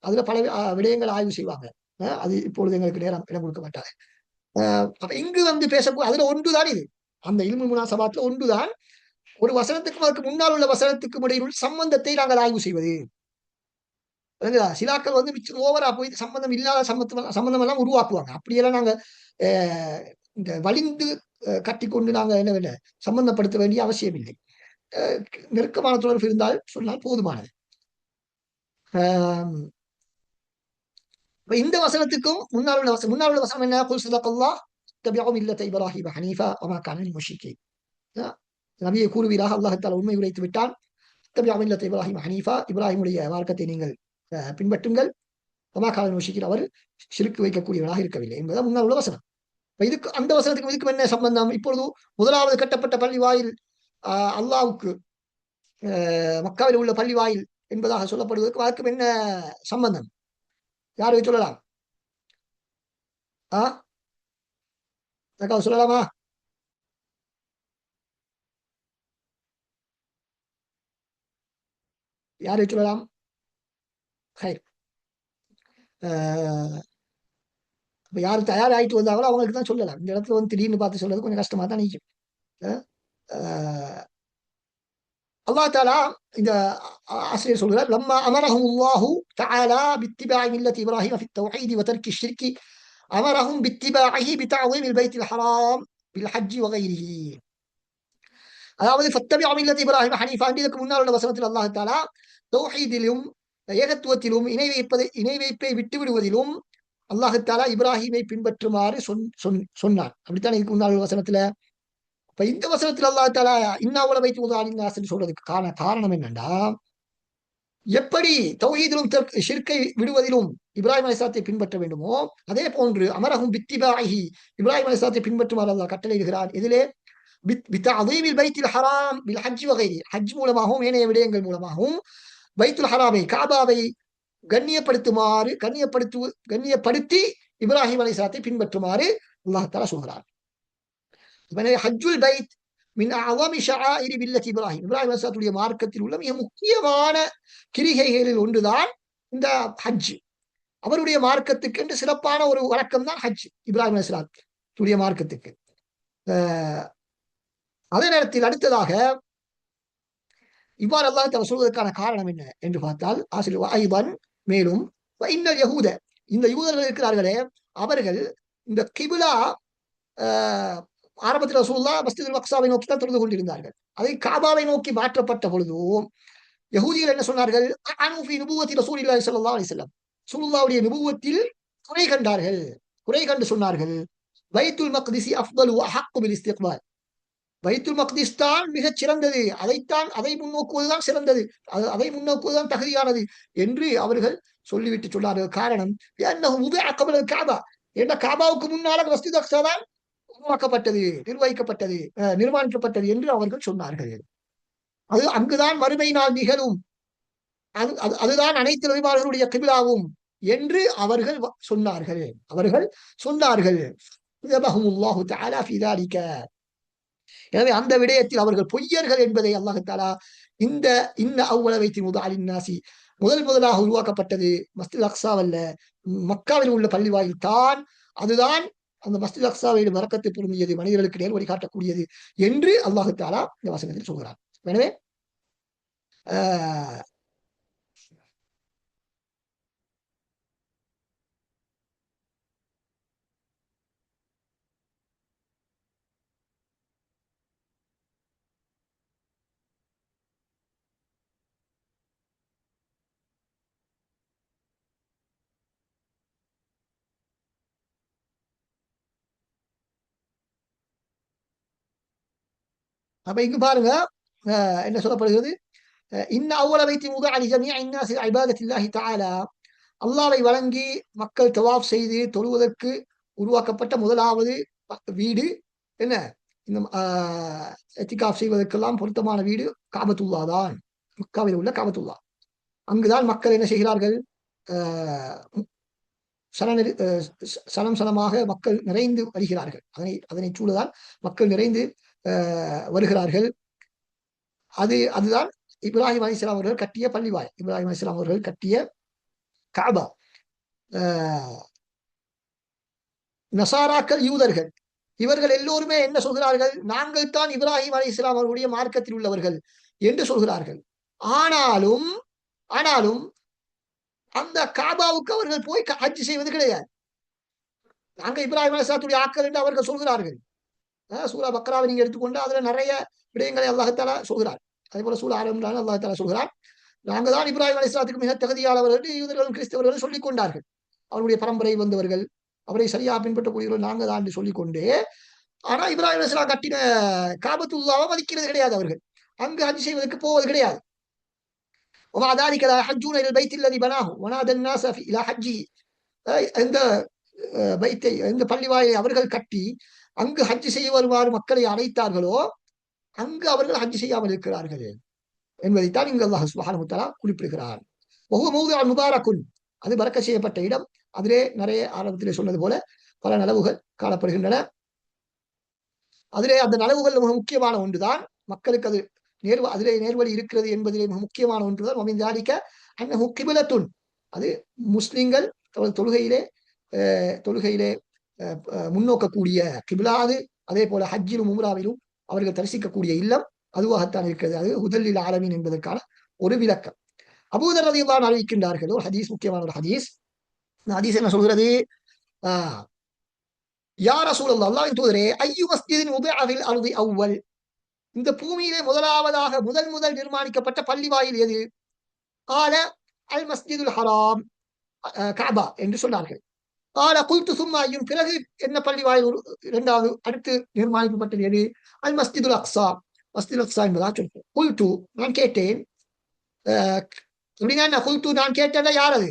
அதுல பல விடயங்கள் ஆய்வு செய்வாங்க. அது இப்பொழுது எங்களுக்கு நேரம் இடம் கொடுக்க மாட்டாங்க. அப்ப இங்கு வந்து பேசக்கூடிய அதுல ஒன்றுதான் இது. அந்த இல்முல் முனாசபாத்துல ஒன்றுதான் ஒரு வசனத்துக்கும் அதுக்கு முன்னால் உள்ள வசனத்துக்கும் இடையில் உள்ள சம்பந்தத்தை நாங்கள் ஆய்வு செய்வது. சிலாக்கள் வந்து மிச்சம் ஓவரா போய் சம்பந்தம் இல்லாத சம்பந்தம் எல்லாம் உருவாக்குவாங்க. அப்படியெல்லாம் நாங்க இந்த வலிந்து கட்டிக்கொண்டு நாங்க என்ன சம்பந்தப்படுத்த வேண்டிய அவசியம் இல்லை. நெருக்கமான தொடர்பு இருந்தால் சொன்னால் போதுமானது. இந்த வசனத்துக்கும் முன்னால் உள்ள வசனம் என்ன? குல் ஸதகல்லாஹ் தபிஉ மில்லத இப்ராஹீம ஹனீஃபா வமா கான மினல் முஷ்ரிக்கீன். நபியை கூறுவீராக, அல்லாஹ் தஆலா உண்மை உரைத்து விட்டான். தபிஉ மில்லத இப்ராஹீம ஹனீஃபா, இப்ராஹிமுடைய மார்க்கத்தை நீங்கள் பின்பற்றுங்கள். வமா கான மினல் முஷ்ரிக்கீன், அவர் ஷிர்க் வைக்கக்கூடியவராக இருக்கவில்லை என்பது முன்னால் உள்ள வசனம். இதுக்கு அந்த வசனத்துக்கும் இதுக்கும் என்ன சம்பந்தம்? இப்பொழுது முதலாவது கட்டப்பட்ட பள்ளி வாயில் அல்லாஹ்வுக்கு மக்காவில் உள்ள பள்ளி வாயில் என்பதாக சொல்லப்படுவதற்கு அதற்கும் என்ன சம்பந்தம்? யாரை சொல்லலாம்? சொல்லலாமா? யாரை சொல்லலாம்? யாரு தயாராயிட்டு வந்தாங்களோ அவங்களுக்கு தான் சொல்லலாம். இந்த இடத்துல வந்து திடீர்னு பார்த்து சொல்றது கொஞ்சம் கஷ்டமா தான் நிற்கும். அல்லாஹ் தஆலா இந்த ஆசிரியர் சொல்கிறார், லம்மா அமரஹுல்லாஹு தஆலா பித்திபாஇ மில்லத்தி இப்ராஹீம ஃபித் தௌஹீத் வ தர்க்கி ஷ்ரிக்கி அமரஹும் பித்திபாஇஹி பிதஅதீமில் பைத்தில் ஹராம் பில் ஹஜ் வ கைரிஹி. அதாவது ஃபத்தபிஉ மில்லத்தி இப்ராஹீம ஹனீஃபா, இதுக்கு முன்னால் உள்ள வசனத்தில் அல்லாஹ் தஆலா தௌஹீதிலும் ஏகத்துவத்திலும் இணை வைப்பை விட்டு விடுவதிலும் அல்லாஹ் தஆலா இப்ராஹீமை பின்பற்றுமாறு சொன்னார். அப்படித்தான் இதுக்கு முன்னால் உள்ள வசனத்துல. இப்ப இந்த வசனத்தில் அல்லாஹ் தஆலா இன்னாவல வைத்து உதாரணம் சொல்றதுக்கு காரணம் என்னன்னா, எப்படி தௌஹீதிலும் ஷிர்கை விடுவதிலும் இப்ராஹிம் அலைஹிஸ்ஸலாத்தை பின்பற்ற வேண்டுமோ அதே போன்று அமரஹும் பித்திபாஇஹி, இப்ராஹிம் அலைஹிஸ்ஸலாத்தை பின்பற்றுமாறு அல்லாஹ் கட்டளையிடுகிறார். இதிலே பிதஅதீமில் பைத்தில் ஹராம் பில் ஹஜ் வ கைரி, ஹஜ் மூலமாகவும் ஏனைய விடயங்கள் மூலமாகவும் பைத்துல் ஹராமை காபாவை கண்ணியப்படுத்தி இப்ராஹிம் அலைஹிஸ்ஸலாத்தை பின்பற்றுமாறு அல்லாஹ் தஆலா சொல்கிறார். ஹஜ்ஜுல் பைத் மின் அஅஸமி ஷஆயிரி மில்லத்தி இப்ராஹிம், இப்ராஹிம் அலைஹிஸ்ஸலாத்துடைய மார்க்கத்தில் உள்ள மிக முக்கியமான கிரிகைகளில் ஒன்றுதான் இந்த ஹஜ். அவருடைய மார்க்கத்துக்கு என்று சிறப்பான ஒரு வழக்கம் தான் ஹஜ், இப்ராஹிம் அலைஹிஸ்ஸலாத்துடைய மார்க்கத்துக்கு. அதே நேரத்தில் அடுத்ததாக இவ்வாறு அல்லாஹ் தஆலா சொல்வதற்கான காரணம் என்ன என்று பார்த்தால், ஆசிரியர் ஐபன் மேலும் இன்னல் யஹூத, இந்த யூதர்கள் இருக்கிறார்களே அவர்கள் இந்த கிபிலா ஆரம்பத்தில் ரசூலுல்லாஹ் மஸ்ஜிதுல் அக்ஸாவை நோக்கி தான் தொழுது கொண்டிருந்தார்கள். அதை காபாவை நோக்கி மாற்றப்பட்ட பொழுதும் யஹூதிகள் என்ன சொன்னார்கள்? அனூஃபி நுபுவத்தி ரசூலில்லாஹி ஸல்லல்லாஹு அலைஹி வஸல்லம், ரசூலுல்லாஹ்வுடைய நுபுவத்தில் குறை கண்டு சொன்னார்கள், பைத்துல் மக்திஸி அஃதலு வ அஹக்கு பில் இஸ்திக்பால், பைத்துல் மக்திஸ் தான் மிகச் சிறந்தது, அதை முன்னோக்குவதுதான் சிறந்தது, அதை முன்னோக்குவதுதான் தகுதியானது என்று அவர்கள் சொல்லிவிட்டு சொன்னார்கள். காரணம் காபா, என்ற காபாவுக்கு முன்னால மஸ்ஜித் அக்ஸா தான் உருவாக்கப்பட்டது, நிர்மாணிக்கப்பட்டது என்று அவர்கள் சொன்னார்கள். அது அங்குதான் மறுமை நாள் நிகழும், அதுதான் அனைத்து நபிமார்களுடைய கிபிலாவும் என்று அவர்கள் சொன்னார்கள். எனவே அந்த விடயத்தில் அவர்கள் பொய்யர்கள் என்பதை அல்லாஹ் தஆலா இந்த அவ்வள வைத்தி முதலின் நாசி, முதலாக உருவாக்கப்பட்டது மஸ்ஜித் அக்ஸாவல்ல, மக்காவில் உள்ள பள்ளிவாயில் தான். அதுதான் அந்த மஸ்ஜித் அக்ஸாவை வரக்கத்தை பொருந்தியது, மனிதர்களுக்கு நேர் வழிகாட்டக்கூடியது என்று அல்லாஹ் தஆலா இந்த வசனத்தில் சொல்கிறார். எனவே அப்ப இங்கு பாருங்க என்ன சொல்லப்படுகிறது? இன்ன அவ்வள வைத்தி முதஅ லி ஜமீஇ الناس عبادة الله تعالى அல்லாவை வழங்கி மக்கள் தவாப் செய்து தொழுவதற்கு உருவாக்கப்பட்ட முதலாவது வீடு என்ன? இந்த எத்திகாப் செய்வதற்கெல்லாம் பொருத்தமான வீடு காபத்துல்லா தான். மக்காவில் உள்ள காபத்துல்லா. அங்குதான் மக்கள் என்ன செய்கிறார்கள்? சனம் சனமாக மக்கள் நிறைந்து வருகிறார்கள். அதனை சூழதான் மக்கள் நிறைந்து வருகிறார்கள். அதுதான் இப்ராஹிம் அலைஹிஸ்ஸலாம் அவர்கள் கட்டிய பள்ளிவாய். இப்ராஹிம் அலைஹிஸ்ஸலாம் அவர்கள் கட்டிய காபா. நசாராக்கள், யூதர்கள், இவர்கள் எல்லோருமே என்ன சொல்கிறார்கள்? நாங்கள் தான் இப்ராஹிம் அலைஹிஸ்ஸலாம் அவர்களுடைய மார்க்கத்தில் உள்ளவர்கள் என்று சொல்கிறார்கள். ஆனாலும் அந்த காபாவுக்கு அவர்கள் போய் ஹஜ் செய்வது கிடையாது. நாங்க இப்ராஹிம் அலைஹிஸ்ஸலாத்துடைய ஆக்கள் என்று அவர்கள் சொல்கிறார்கள். சூரா பக்ராவை நீங்க எடுத்துக்கொண்டு அதுல நிறைய விடயங்களை அல்லாஹ் தஆலா சொல்கிறார். அதே போல சூரா ஆல் இம்ரான் அல்லாஹ் தஆலா சொல்கிறார், நாங்க தான் இப்ராஹிம் அலைஹிஸ்ஸலாத்துக்கு மிக தகுதியானவர்கள் என்று யூதர்களும் கிறிஸ்தவர்களும் சொல்லிக் கொண்டார்கள். அவருடைய பரம்பரை வந்தவர்கள், அவரை சரியாக பின்பற்றக்கூடியவர்கள் நாங்க தான் என்று சொல்லிக்கொண்டே, ஆனா இப்ராஹிம் அலைஹிஸ்ஸலாம் கட்டின காபத்துல்லாவை மதிக்கிறது கிடையாது. அவர்கள் அங்கு ஹஜ் செய்வதற்கு போவது கிடையாது. ومع ذلك لا يحجون الى البيت الذي بناه ونادى الناس الى حجه. இந்த பைத்தை, இந்த பள்ளிவாயை அவர்கள் கட்டி அங்கு ஹஜ் செய்ய வருமாறு மக்களை அழைத்தார்களோ அங்கு அவர்கள் ஹஜ் செய்யாமல் இருக்கிறார்கள் என்பதைத்தான் இங்கு அல்லாஹ் சுப்ஹானஹு வ தஆலா குறிப்பிடுகிறார். வஹுவ மௌதிஉன் முபாரக்குன், அது பரக்க செய்யப்பட்ட இடம். அதிலே நிறைய ஆரம்பத்திலே சொன்னது போல பல நலவுகள் காணப்படுகின்றன. அதிலே அந்த நலவுகள் மிக முக்கியமான ஒன்றுதான். மக்களுக்கு அது அதிலே நேர்வழி இருக்கிறது என்பதிலே மிக முக்கியமான ஒன்றுதான். வமின்தாலிக அன்னஹு கிப்லத்துன், அது முஸ்லிம்கள் தொழுகையிலே முன்னோக்கக்கூடிய கிபிலாது. அதே போல ஹஜ்ஜிலும் உம்ராவிலும் அவர்கள் தரிசிக்கக்கூடிய இல்லம் அதுவாகத்தான் இருக்கிறது. அது ஹுதல்லில் ஆலமீன் என்பதற்கான ஒரு விளக்கம் அபூதர் ரலியல்லாஹு அன்ஹு அறிவிக்கின்றார்கள். ஒரு ஹதீஸ், முக்கியமான ஒரு ஹதீஸ். இந்த ஹதீஸ் என்ன சொல்கிறது? யா ரசூலல்லாஹ், அல்லாஹ்வின் தூதரே, ஐயு மஸ்ஜிதின் உபிஅ ஃபில் அர்தி அவ்வல், இந்த பூமியிலே முதலாவதாக முதல் நிர்மாணிக்கப்பட்ட பள்ளிவாயில் எது? கால அல் மஸ்ஜிதுல் ஹராம், கஅபா என்று சொன்னார்கள். கால குல்து சும்மா ஐயும், பிறகு என்ன பள்ளிவாயில் இரண்டாவது அடுத்து நிர்மாணிக்கப்பட்டது எது? அல் மஸ்ஜிதுல் அக்ஸா, மஸ்ஜிதுல் அக்ஸா என்பதா சொல்றேன். குல்து, நான் கேட்டேன். அப்படின்னா என்ன? குல்து, நான் கேட்டேன். யார் அது?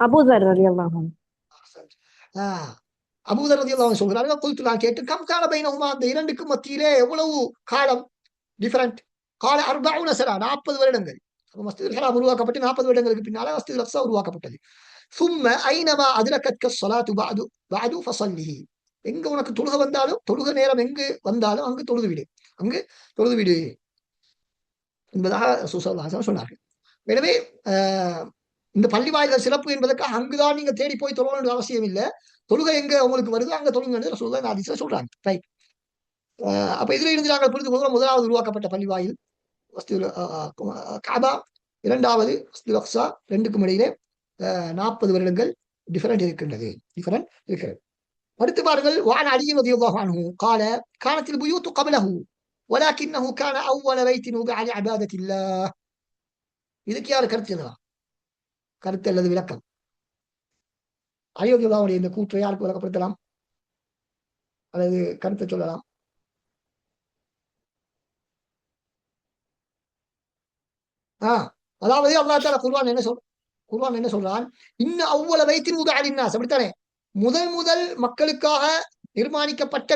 அபூதர் ரலியல்லாஹு அன்ஹு. அபூதர் ரலியல்லாஹு அன்ஹு சொல்கிறார்கள், குல்து, நான் கேட்டேன். கம் கான பைனஹுமா, அந்த இரண்டுக்கும் மத்தியிலே எவ்வளவு காலம் டிஃபரண்ட்? கால 40 சனா, 40 வருடங்கள். மஸ்ஜிதுல் ஹராம் உருவாக்கப்பட்டு 40 வருடங்களுக்கு பின்னால மஸ்ஜிதுல் அக்ஸா உருவாக்கப்பட்டது. சும்ம ஐனமா அத்ரகத்க ஸலாத்து பஅது ஃபஸல்லி, எங்க உனக்கு தொழுக வந்தாலும், தொழுக நேரம் எங்கு வந்தாலும் அங்கு தொழுது விடு என்பதாக ரசூல் ஸல்லல்லாஹு அலைஹி வஸல்லம் சொன்னார்கள். எனவே இந்த பள்ளி வாயில்கள் சிறப்பு என்பதற்காக அங்குதான் நீங்க தேடி போய் தொழ வேண்டிய அவசியம் இல்லை. தொழுகை எங்க உங்களுக்கு வருதோ அங்க தொழுங்க ரசூலுல்லாஹ் இந்த ஹதீஸ்ல சொல்றாங்க. ரைட். அப்ப இதுல இருந்து நாங்கள் புரிந்து கொள்கிறோம், முதலாவது உருவாக்கப்பட்ட பள்ளிவாயில் மஸ்ஜிதுல் கஅபா, இரண்டாவது மஸ்ஜிதுல் அக்ஸா. ரெண்டுக்கும் இடையிலே 40 வருடங்கள் டிஃபரண்ட் இருக்கிறது. அடுத்து பாருங்கள். வான் அலி ரலியல்லாஹு அன்ஹு قال كانت البيوت قبله ولكنه كان اول بيت وضع لعبادة الله. இதுக்கு யார் கருத்து அல்லது விளக்கம்? அலி ரலியல்லாஹு அன்ஹு இந்த கூற்றை யாருக்கு விளக்கப்படுத்தலாம் அல்லது கருத்தை சொல்லலாம்? அதாவது அல்லாஹ் தஆலா குர்ஆன் என்ன சொல்றான்? இன்ன அவ்வள வைத்தின் உதஅ லின்னாஸ், அப்படித்தானே? முதல் மக்களுக்காக நிர்மாணிக்கப்பட்ட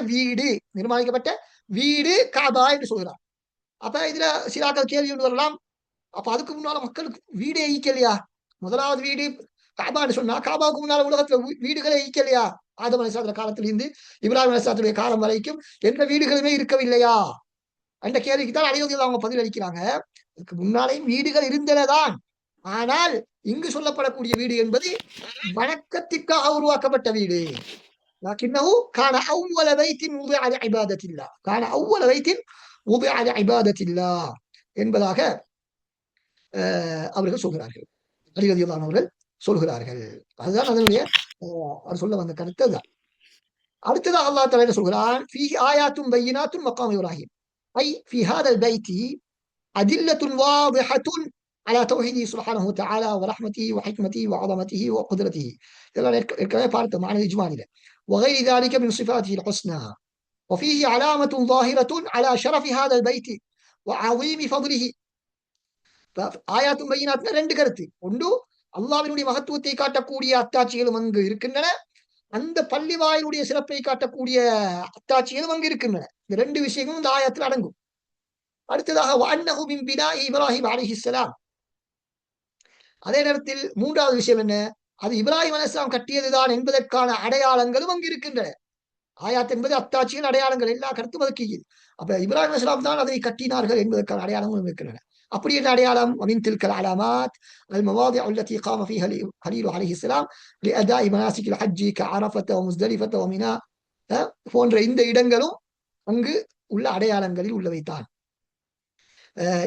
வீடு காபா என்று சொல்கிறார். அப்ப இதுல சிலாக்கள் கேள்வி ஒன்று வரலாம், அப்ப அதுக்கு முன்னால மக்களுக்கு வீடே ஈக்கலையா? முதலாவது வீடு காபான்னு சொன்னா காபாவுக்கு முன்னால உலகத்துல வீடுகளே ஈக்கலையா? ஆதம் அலைஹிஸ்ஸலாம் காலத்தில் இருந்து இப்ராஹிம் அலைஹிஸ்ஸலாத்துடைய காலம் வரைக்கும் எந்த வீடுகளுமே இருக்கவில்லையா என்ற கேள்விக்கு தான் அலிரலியல்லாஹு அவங்க பதில் அளிக்கிறாங்க. இதுக்கு முன்னாலேயும் வீடுகள் இருந்தனதான், ஆனால் இங்கு சொல்லப்படக்கூடிய வீடு என்பது வணக்கத்திற்காக உருவாக்கப்பட்ட வீடு. கான அவ்வள வைத்தின் உதிஅ லிஇபாதத்தில்லாஹ், கான அவ்வள வைத்தின் உதிஅ லிஇபாதத்தில்லாஹ் என்பதாக அவர்கள் சொல்கிறார்கள். அலி ரலியல்லாஹு அன்ஹு அவர்கள் சொல்கிறார்கள். அதுதான் அதனுடைய அவர் சொல்ல வந்த கருத்து. அதுதான். அடுத்ததாக அல்லாஹ் தஆலா என்ன சொல்கிறான்? ஃபீஹி ஆயாத்தும் பையினாத்தும் மக்காம் இப்ராஹிம், ஐ ஃபீ ஹாதல் பைத்தி அதில்லத்துன் வாதிஹத்துன் على توحيده سبحانه وتعالى ورحمته وحكمته وعظمته وقدرته. الكلام بارت معنى إجمالي وغير ذلك من صفاته الحسنى، وفيه علامة ظاهرة على شرف هذا البيت وعظيم فضله ஆயாத்தும் பையினாத்னா ரெண்டு கருத்து. ஒன்று, அல்லாஹ்வினுடைய மகத்துவத்தை காட்டக்கூடிய அத்தாட்சிகளும் அங்கு இருக்கின்றன, அந்த பள்ளி வாயிலுடைய சிறப்பை காட்டக்கூடிய அத்தாட்சிகளும் அங்கு இருக்கின்றன. இந்த ரெண்டு விஷயங்களும் இந்த ஆயத்தில் அடங்கும். அடுத்ததாக வஅன்னஹு மின் பினாஇ இப்ராஹிம் அலைஹிஸ்ஸலாம். அதே நேரத்தில் மூன்றாவது விஷயம் என்ன, அது இப்ராஹிம் அலைஹிஸ்ஸலாம் கட்டியதுதான் என்பதற்கான அடையாளங்களும் அங்கு இருக்கின்றன. ஆயாத் என்பது அத்தாட்சிகள், அடையாளங்கள், எல்லா கருத்தும் அதுக்கு. அப்ப இப்ராஹிம் அலைஹிஸ்ஸலாம் தான் அதை கட்டினார்கள் என்பதற்கான அடையாளங்களும் இருக்கின்றன. அப்படி என்ன அடையாளம்? ومن تلك العلامات المواضع التي قام فيها الخليل عليه السلام لأداء مناسك الحج كعرفة ومزدلفة ومنى போன்ற இந்த இடங்களும் அங்கு உள்ள அடையாளங்களில் உள்ளவைத்தான்.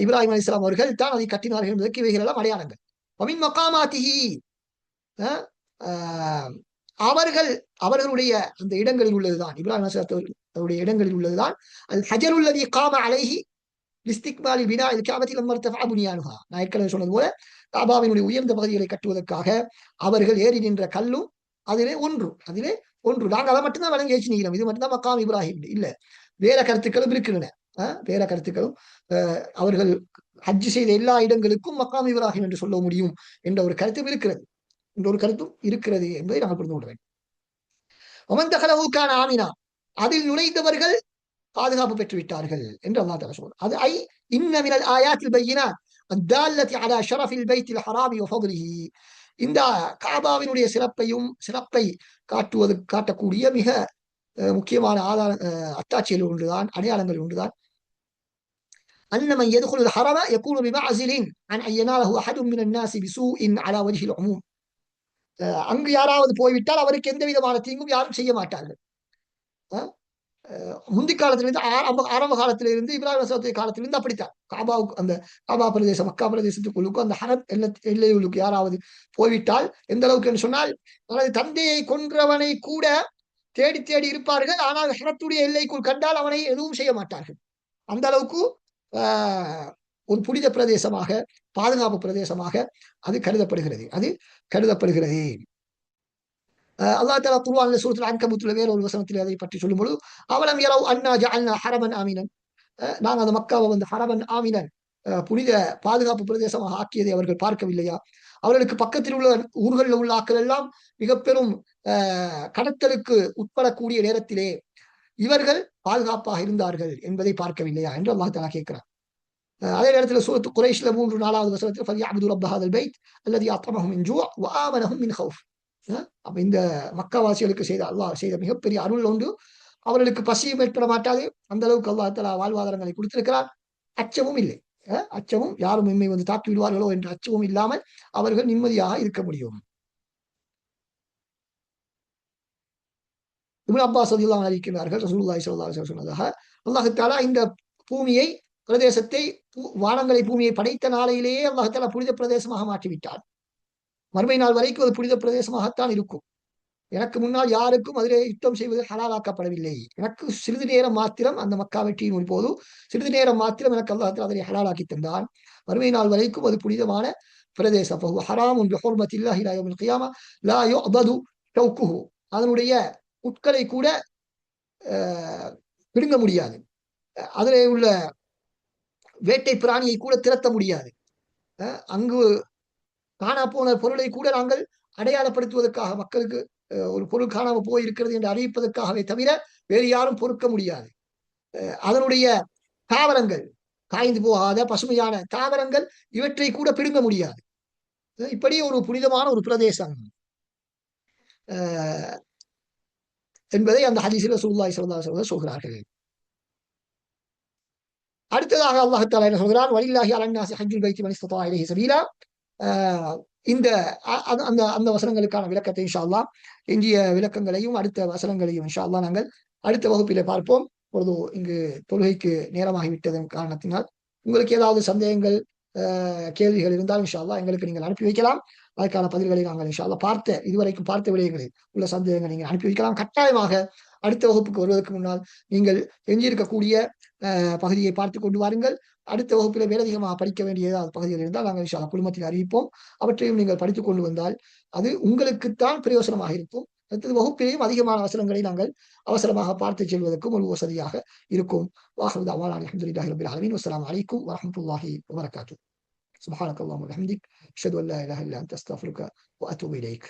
இப்ராஹிம் அலைஹிஸ்ஸலாம் அவர்கள் தான் அதை கட்டினார்கள் என்பதற்கு இவைகள் எல்லாம் அடையாளங்கள். ومن مقاماته அவர்களுடைய அந்த இடங்களில் உள்ளதுதான், இப்ராஹிம் அலைஹிஸ்ஸலாமுடைய இடங்களில் உள்ளதுதான் அல் ஹஜருல் லதி காம அலைஹி லிஸ்திக்பாலி பினாஇல் கஅபத்தி லம்மா இர்தஃபஅ புனியானுஹா. நான் ஏற்கனவே சொன்னது போல காபாவினுடைய உயர்ந்த பகுதிகளை கட்டுவதற்காக அவர்கள் ஏறி நின்ற கல்லும் அதிலே ஒன்று. நாங்கள் அதை மட்டும்தான் வழங்கி வச்சுக்கிறோம். இது மட்டும்தான் மக்காம் இப்ராஹிம் இல்ல, வேற கருத்துக்களும் இருக்கின்றன. வேற கருத்துக்களும் அவர்கள் ஹஜ் செய்த எல்லா இடங்களுக்கும் மக்காம் இப்ராஹிம் என்று சொல்ல முடியும் என்ற ஒரு கருத்தும் இருக்கிறது என்பதை நாங்கள் புரிந்து கொள்ள வேண்டும். ஒமன் தகலவுக்கான ஆமினா, அதில் நுழைந்தவர்கள் பாதுகாப்பு பெற்று விட்டார்கள் என்று அல்லாஹ் தஆலா சொல்றார். அது ஐ இன்ன மினல் ஆயாத்தில் பையினாத் அத்தால்லதி அலா ஷரஃபில் பைத்தில் ஹராமி வ ஃபضலிஹி. இந்த காபாவினுடைய சிறப்பை காட்டக்கூடிய மிக முக்கியமான அத்தாட்சிகள் ஒன்றுதான், அடையாளங்கள் ஒன்றுதான். அன்னமன் யதுகுலுல் ஹரம யகூனு பிமஅஸிலின் அன் அய்யனாலஹு அஹதும் மினன் நாஸி பிஸூஇன் அலா வஜ்ஹில் உமூம். அங்கு யாராவது போய்விட்டால் அவருக்கு எந்த விதமான தீங்கும் யாரும் செய்ய மாட்டார்கள். முந்தி காலத்திலிருந்து, ஆரம்ப காலத்திலிருந்து, இப்ராஹிம் அலைஹிஸ்ஸலாம் காலத்திலிருந்து அப்படித்தான். அந்த காபா பிரதேசம், மக்கா பிரதேசத்துக்குள்ளுக்கு, அந்த ஹரம் எல்லையுள்ளுக்கு யாராவது போய்விட்டால், எந்த அளவுக்கு என்று சொன்னால், தனது தந்தையை கொன்றவனை கூட தேடி தேடி இருப்பார்கள். ஆனால் ஹரத்துடைய எல்லைக்குள் கண்டால் அவனை எதுவும் செய்ய மாட்டார்கள். அந்த அளவுக்கு ஒரு புனித பிரதேசமாக, பாதுகாப்பு பிரதேசமாக அது கருதப்படுகிறது. அல்லாஹ் தஆலா குர்ஆன்ல சூரத்துல் அன்கபூத்ல வேற ஒரு வசனத்தில் அதை பற்றி சொல்லும்போது, அவலம் யரவ் அன்னா ஜஅல்னா ஹரமன் ஆமினன், நாங்கள் அந்த மக்காவை வந்து ஹரமன் ஆமினன், புனித பாதுகாப்பு பிரதேசமாக ஆக்கியதை அவர்கள் பார்க்கவில்லையா? அவர்களுக்கு பக்கத்தில் உள்ள ஊர்களில் உள்ள ஆக்கள் எல்லாம் மிக பெரும் கடத்தலுக்கு உட்படக்கூடிய நேரத்திலே இவர்கள் பாதுகாப்பாக இருந்தார்கள் என்பதை பார்க்கவில்லையா என்று அல்லாஹ் தஆலா கேட்கிறார். அதே நேரத்தில் சூரத்து குரைஷ்ல 3-4வது வசனத்தில் ஃபல்யஅப்து ரப்ப ஹாதல் பைத் அல்லதி அத்அமஹும் மின் ஜூ' வ ஆமனஹும் மின் ஹவுஃப். அப்ப இந்த மக்காவாசிகளுக்கு அல்லாஹ் செய்த மிகப்பெரிய அருள் ஒன்று. அவர்களுக்கு பசியும் ஏற்பட மாட்டாது. அந்த அளவுக்கு அல்லாஹ் தஆலா வாழ்வாதாரங்களை கொடுத்திருக்கிறார். அச்சமும் இல்லை. அச்சமும், யாரும் எம்மை வந்து தாக்கி விடுவார்களோ என்ற அச்சமும் இல்லாமல் அவர்கள் நிம்மதியாக இருக்க முடியும். இப்னு அப்பாஸ் ரலியல்லாஹு அன்ஹு அறிவிக்கிறார்கள், ரசூலுல்லாஹி ஸல்லல்லாஹு அலைஹி வஸல்லம் சொன்னதாக, அல்லாஹ் தஆலா இந்த பூமியை, பிரதேசத்தை, வானங்களை, பூமியை படைத்த நாளையிலேயே அல்லாஹ் தஆலா புனித பிரதேசமாக மாற்றிவிட்டார். மறுமை நாள் வரைக்கும் அது புனித பிரதேசமாகத்தான் இருக்கும். எனக்கு முன்னால் யாருக்கும் அதிலே யுத்தம் செய்வது ஹலாலாக்கப்படவில்லை. எனக்கு சிறிது நேரம் மாத்திரம், அந்த மக்கா வெற்றியின் போது சிறிது நேரம் மாத்திரம் எனக்கு அல்லாஹ் தஆலா அதை ஹலாலாக்கி தந்தான். மறுமை நாள் வரைக்கும் அது புனிதமான பிரதேசம். ஃபஹுவ ஹராமுன் பிஹுர்மத்தில்லாஹி இலா யௌமில் கியாமா லா யுஅபது ஷௌகுஹு. அதனுடைய உட்களை கூட பிடுங்க முடியாது. அதிலே உள்ள வேட்டை பிராணியை கூட திரட்ட முடியாது. அங்கு காணா போன பொருளை கூட நாங்கள் அடையாளப்படுத்துவதற்காக, மக்களுக்கு ஒரு பொருள் காணாம போயிருக்கிறது என்று அறிவிப்பதற்காகவே தவிர வேறு யாரும் பொறுக்க முடியாது. அதனுடைய தாவரங்கள், காய்ந்து போகாத பசுமையான தாவரங்கள், இவற்றை கூட பிடுங்க முடியாது. இப்படி ஒரு புனிதமான ஒரு பிரதேசம் என்பதை அந்த ஹதீஸில் ரசூலுல்லாஹி ஸல்லல்லாஹு அலைஹி வஸல்லம் சொல்கிறார்கள். அடுத்ததாக அல்லாஹ் தஆலா என்ன சொல்கிறார்? வலில்லாஹி அலன்னாஸி ஹஜ்ஜுல் பைத்தி மன் இஸ்ததா இலைஹி சபீலா. இந்த அந்த வசனங்களுக்கான விளக்கத்தை இன்ஷா அல்லாஹ், எஞ்சிய விளக்கங்களையும் அடுத்த வசனங்களையும் இன்ஷா அல்லாஹ் நாங்கள் அடுத்த வகுப்பிலே பார்ப்போம். பொழுது இங்கு தொழுகைக்கு நேரமாகிவிட்டதன் காரணத்தினால் உங்களுக்கு ஏதாவது சந்தேகங்கள், கேள்விகள் இருந்தால் இன்ஷா அல்லாஹ் எங்களுக்கு நீங்கள் அனுப்பி வைக்கலாம். அதற்கான பதில்களை நாங்கள் இன்ஷா அல்லாஹ் இதுவரைக்கும் பார்த்த விடயங்களில் உள்ள சந்தேகங்களை நீங்கள் அனுப்பி வைக்கலாம். கட்டாயமாக அடுத்த வகுப்புக்கு வருவதற்கு முன்னால் நீங்கள் எஞ்சியிருக்கக்கூடிய பகுதியை பார்த்து கொண்டு வாருங்கள். அடுத்த வகுப்பில் மேலதிகமாக படிக்க வேண்டிய ஏதாவது பகுதிகள் இருந்தால் நாங்கள் இன்ஷா அல்லாஹ் குழுமத்தில் அறிவிப்போம். அவற்றையும் நீங்கள் படித்துக் கொண்டு வந்தால் அது உங்களுக்குத்தான் பிரயோசனமாக இருக்கும். அடுத்தது வகுப்பிலேயும் அதிகமான வசனங்களை நாங்கள் அவசரமாக பார்த்து செல்வதற்கும் ஒரு வசதியாக இருக்கும். வாஹிரு தஅவானா அல்ஹம்துலில்லாஹி ரப்பில் ஆலமீன். வஸ்ஸலாமு அலைக்கும் வரஹ்மத்துல்லாஹி வபரகாத்துஹு. சுப்ஹானக அல்லாஹும்ம வபிஹம்திக் அஷ்ஹது அன் லா இலாஹா இல்லா அன்த அஸ்தக்ஃபிருக வ அத்தூபு இலைக்.